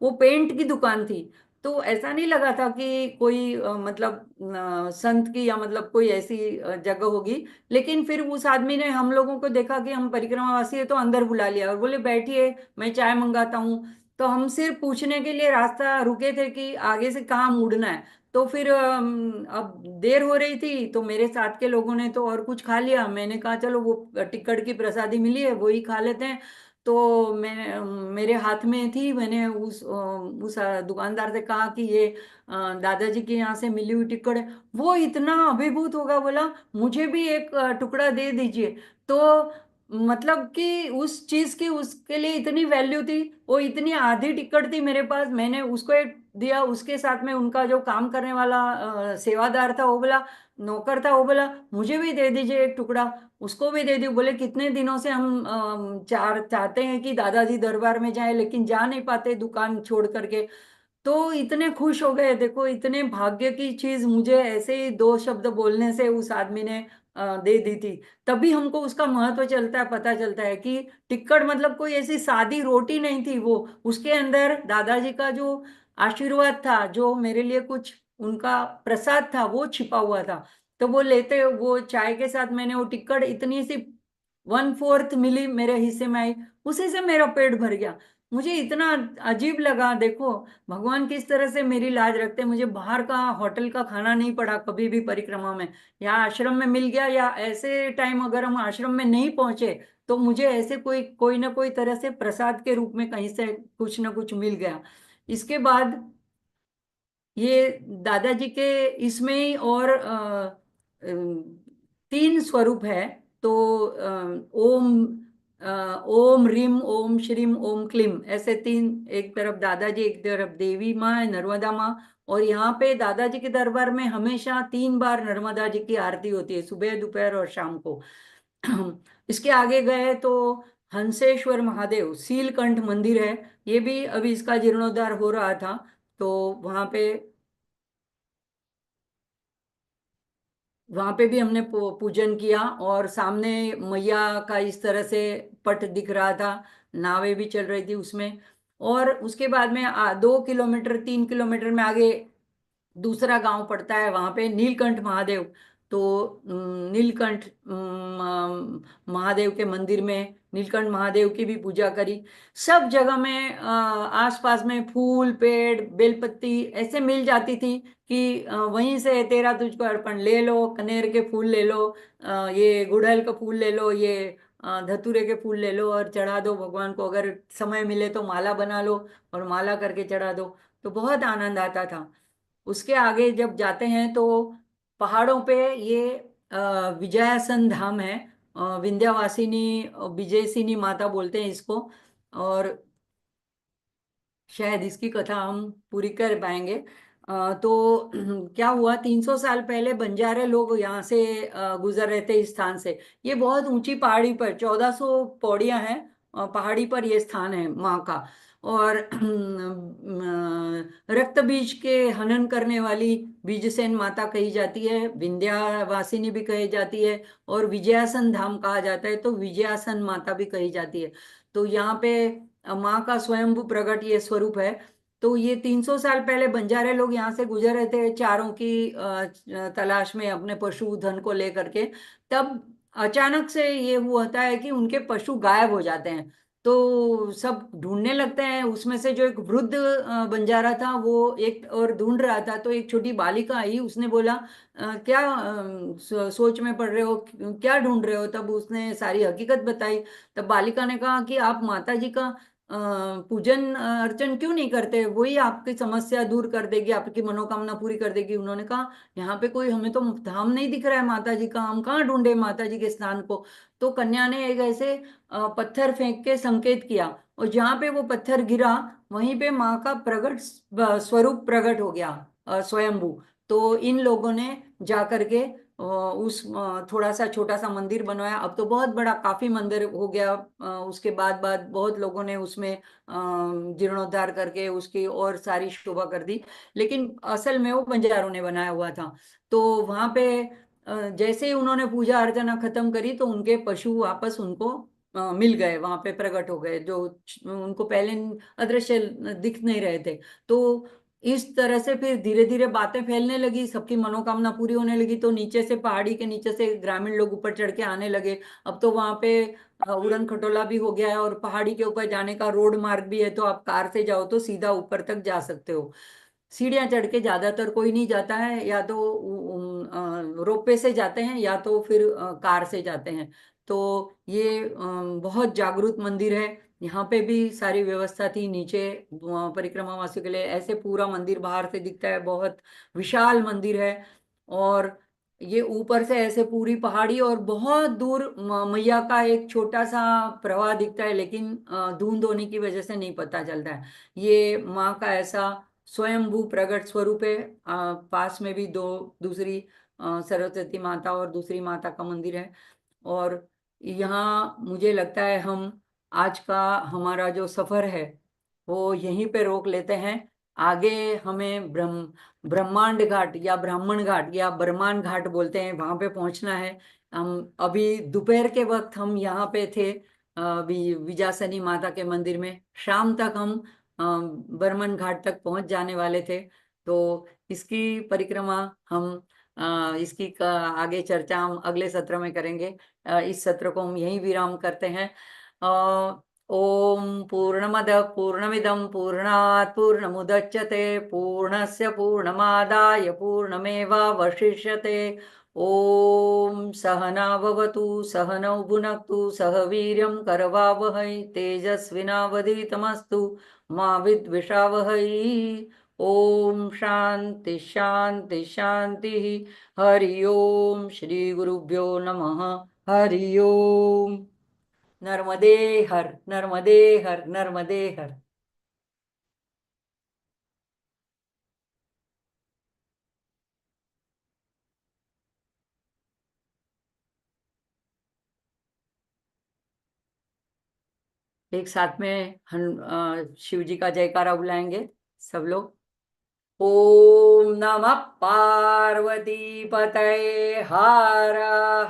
वो पेंट की दुकान थी। तो ऐसा नहीं लगा था कि कोई मतलब संत की या मतलब कोई ऐसी जगह होगी, लेकिन फिर उस आदमी ने हम लोगों को देखा कि हम परिक्रमावासी है तो अंदर बुला लिया और बोले बैठिए, मैं चाय मंगाता हूँ। तो हम सिर्फ पूछने के लिए रास्ता रुके थे कि आगे से कहाँ मुड़ना है। तो फिर अब देर हो रही थी तो मेरे साथ के लोगों ने तो और कुछ खा लिया, मैंने कहा चलो वो टिक्कड़ की प्रसादी मिली है वही खा लेते हैं। तो मेरे हाथ में थी, मैंने उस दुकानदार से कहा कि ये दादाजी के यहाँ से मिली हुई टिक्कड़ है। वो इतना अभिभूत होगा, बोला मुझे भी एक टुकड़ा दे दीजिए। तो मतलब कि उस चीज की उसके लिए इतनी वैल्यू थी, वो इतनी आधी टिकट थी मेरे पास, मैंने उसको एक दिया। उसके साथ में उनका जो काम करने वाला सेवादार था वो बोला, नौकर था वो बोला मुझे भी दे दीजिए एक टुकड़ा, उसको भी दे दी। बोले कितने दिनों से हम चाहते हैं कि दादाजी दरबार में जाए लेकिन जा नहीं पाते दुकान छोड़ करके। तो इतने खुश हो गए, देखो इतने भाग्य की चीज मुझे ऐसे ही दो शब्द बोलने से उस आदमी ने दे दी थी। तभी हमको उसका महत्व चलता है, पता चलता है कि टिक्कड़ मतलब कोई ऐसी सादी रोटी नहीं थी, वो उसके अंदर दादाजी का जो आशीर्वाद था, जो मेरे लिए कुछ उनका प्रसाद था वो छिपा हुआ था। तो वो लेते, वो चाय के साथ मैंने वो टिक्कड़ इतनी सी 1/4 मिली मेरे हिस्से में आई, उसी से मेरा पेट भर गया। मुझे इतना अजीब लगा, देखो भगवान किस तरह से मेरी लाज रखते हैं। मुझे बाहर का होटल का खाना नहीं पड़ा कभी भी परिक्रमा में, या आश्रम में मिल गया, या ऐसे टाइम अगर हम आश्रम में नहीं पहुंचे तो मुझे ऐसे कोई कोई ना कोई तरह से प्रसाद के रूप में कहीं से कुछ ना कुछ मिल गया। इसके बाद ये दादाजी के इसमें ही और 3 स्वरूप है। तो ओम, ओम रीम ओम श्रीम ओम क्लीम, ऐसे 3, एक तरफ दादाजी एक तरफ देवी माँ है, नर्मदा माँ। और यहाँ पे दादाजी के दरबार में हमेशा 3 बार नर्मदा जी की आरती होती है, सुबह दोपहर और शाम को। इसके आगे गए तो हंसेश्वर महादेव सीलकंठ मंदिर है, ये भी अभी इसका जीर्णोद्धार हो रहा था। तो वहां पे वहां पे भी हमने पूजन किया, और सामने मैया का इस तरह से पट दिख रहा था, नावें भी चल रही थी उसमें। और उसके बाद में 2 किलोमीटर 3 किलोमीटर में आगे दूसरा गांव पड़ता है, वहां पे नीलकंठ महादेव। तो नीलकंठ महादेव के मंदिर में नीलकंठ महादेव की भी पूजा करी। सब जगह में आसपास में फूल पेड़ बेलपत्ती ऐसे मिल जाती थी कि वहीं से तेरा तुझको अर्पण ले लो, कनेर के फूल ले लो, ये गुड़हल का फूल ले लो, ये धतूरे के फूल ले लो और चढ़ा दो भगवान को, अगर समय मिले तो माला बना लो और माला करके चढ़ा दो। तो बहुत आनंद आता था। उसके आगे जब जाते हैं तो पहाड़ों पे ये विजयासन धाम है, विंध्यवासिनी विजयसिनी माता बोलते हैं इसको। और शायद इसकी कथा हम पूरी कर पाएंगे। तो क्या हुआ, 300 साल पहले बंजारे लोग यहाँ से गुजर रहे थे इस स्थान से। ये बहुत ऊंची पहाड़ी पर 1400 पौड़ियां हैं, पहाड़ी पर ये स्थान है माँ का। और रक्त बीज के हनन करने वाली बीजसेन माता कही जाती है, विंध्यावासिनी भी कही जाती है, और विजयासन धाम कहा जाता है तो विजयासन माता भी कही जाती है। तो यहाँ पे माँ का स्वयंभू प्रकट ये स्वरूप है। तो ये 300 साल पहले बंजारे लोग यहाँ से गुजर रहे थे चारों की तलाश में अपने पशु धन को लेकर के। तब अचानक से ये हुआ होता है कि उनके पशु गायब हो जाते हैं। तो सब ढूंढने लगते हैं, उसमें से जो एक वृद्ध बंजारा था वो एक और ढूंढ रहा था, तो एक छोटी बालिका आई, उसने बोला क्या सोच में पड़ रहे हो, क्या ढूंढ रहे हो?" तब उसने सारी हकीकत बताई। तब बालिका ने कहा कि आप माता जी का पूजन अर्चन क्यों नहीं करते, वही आपकी समस्या दूर कर देगी, आपकी मनोकामना पूरी कर देगी। उन्होंने कहा यहाँ पे कोई हमें तो धाम नहीं दिख रहा है माता जी का, हम कहाँ ढूंढे माता जी के स्थान को। तो कन्या ने एक ऐसे पत्थर फेंक के संकेत किया, और जहाँ पे वो पत्थर गिरा वहीं पे माँ का प्रकट स्वरूप प्रकट हो गया, स्वयंभू। तो इन लोगों ने जा करके उस थोड़ा सा छोटा सा मंदिर बनवाया। अब तो बहुत बड़ा काफी मंदिर हो गया। उसके बाद बाद बहुत लोगों ने उसमें जीर्णोद्धार करके उसकी और सारी शोभा कर दी। लेकिन असल में वो बंजारों ने बनाया हुआ था। तो वहां पे जैसे ही उन्होंने पूजा अर्चना खत्म करी तो उनके पशु वापस उनको मिल गए, वहां पे प्रकट हो गए, जो उनको पहले अदृश्य दिख नहीं रहे थे। तो इस तरह से फिर धीरे धीरे बातें फैलने लगी, सबकी मनोकामना पूरी होने लगी। तो नीचे से, पहाड़ी के नीचे से ग्रामीण लोग ऊपर चढ़ के आने लगे। अब तो वहां पे उड़न खटोला भी हो गया है, और पहाड़ी के ऊपर जाने का रोड मार्ग भी है, तो आप कार से जाओ तो सीधा ऊपर तक जा सकते हो। सीढ़ियां चढ़ के ज्यादातर कोई नहीं जाता है, या तो रोपवे से जाते हैं या तो फिर कार से जाते हैं। तो ये बहुत जागृत मंदिर है। यहाँ पे भी सारी व्यवस्था थी नीचे परिक्रमा वासियों के लिए। ऐसे पूरा मंदिर बाहर से दिखता है, बहुत विशाल मंदिर है। और ये ऊपर से ऐसे पूरी पहाड़ी, और बहुत दूर मैया का एक छोटा सा प्रवाह दिखता है, लेकिन धुंध होने की वजह से नहीं पता चलता है। ये माँ का ऐसा स्वयंभू प्रकट स्वरूप है। पास में भी दो दूसरी सरस्वती माता और दूसरी माता का मंदिर है। और यहाँ मुझे लगता है हम आज का हमारा जो सफर है वो यहीं पे रोक लेते हैं। आगे हमें ब्रह्मांड घाट या ब्राह्मण घाट या बरमान घाट बोलते हैं, वहां पे पहुंचना है। हम अभी दोपहर के वक्त हम यहाँ पे थे विजासनी माता के मंदिर में। शाम तक हम बरमान घाट तक पहुंच जाने वाले थे। तो इसकी परिक्रमा हम इसकी आगे चर्चा हम अगले सत्र में करेंगे। इस सत्र को हम यहीं विराम करते हैं। ओम पूर्णमद पूर्णमिदं पूर्णात् पूर्णमुदच्यते पूर्णस्य पूर्णमादाय पूर्णमेवावशिष्यते। ओम सहना भवतु सहनौ भुनक्तु सह वीर्यं करवावहै तेजस्विनावधीतमस्तु मा विद्विषावहै। ओम शांति शांति शांति। हरि ओम श्री गुरुभ्यो नमः। हरि ओम। नर्मदे हर, नर्मदे हर, नर्मदे हर। एक साथ में शिव जी का जयकारा बुलाएंगे सब लोग। ओम नमः पार्वती पतये हर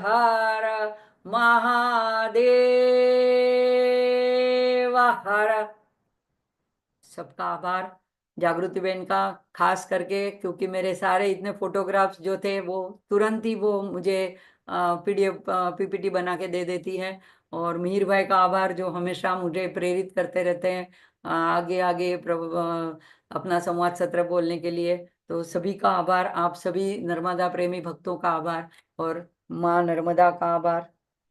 हर महादेव हर। सबका आभार। जागृति बहन का खास करके, क्योंकि मेरे सारे इतने फोटोग्राफ्स जो थे वो तुरंत ही वो मुझे पीडीएफ पीपीटी बना के दे देती है। और मिहिर भाई का आभार जो हमेशा मुझे प्रेरित करते रहते हैं आगे आगे अपना संवाद सत्र बोलने के लिए। तो सभी का आभार, आप सभी नर्मदा प्रेमी भक्तों का आभार, और माँ नर्मदा का आभार।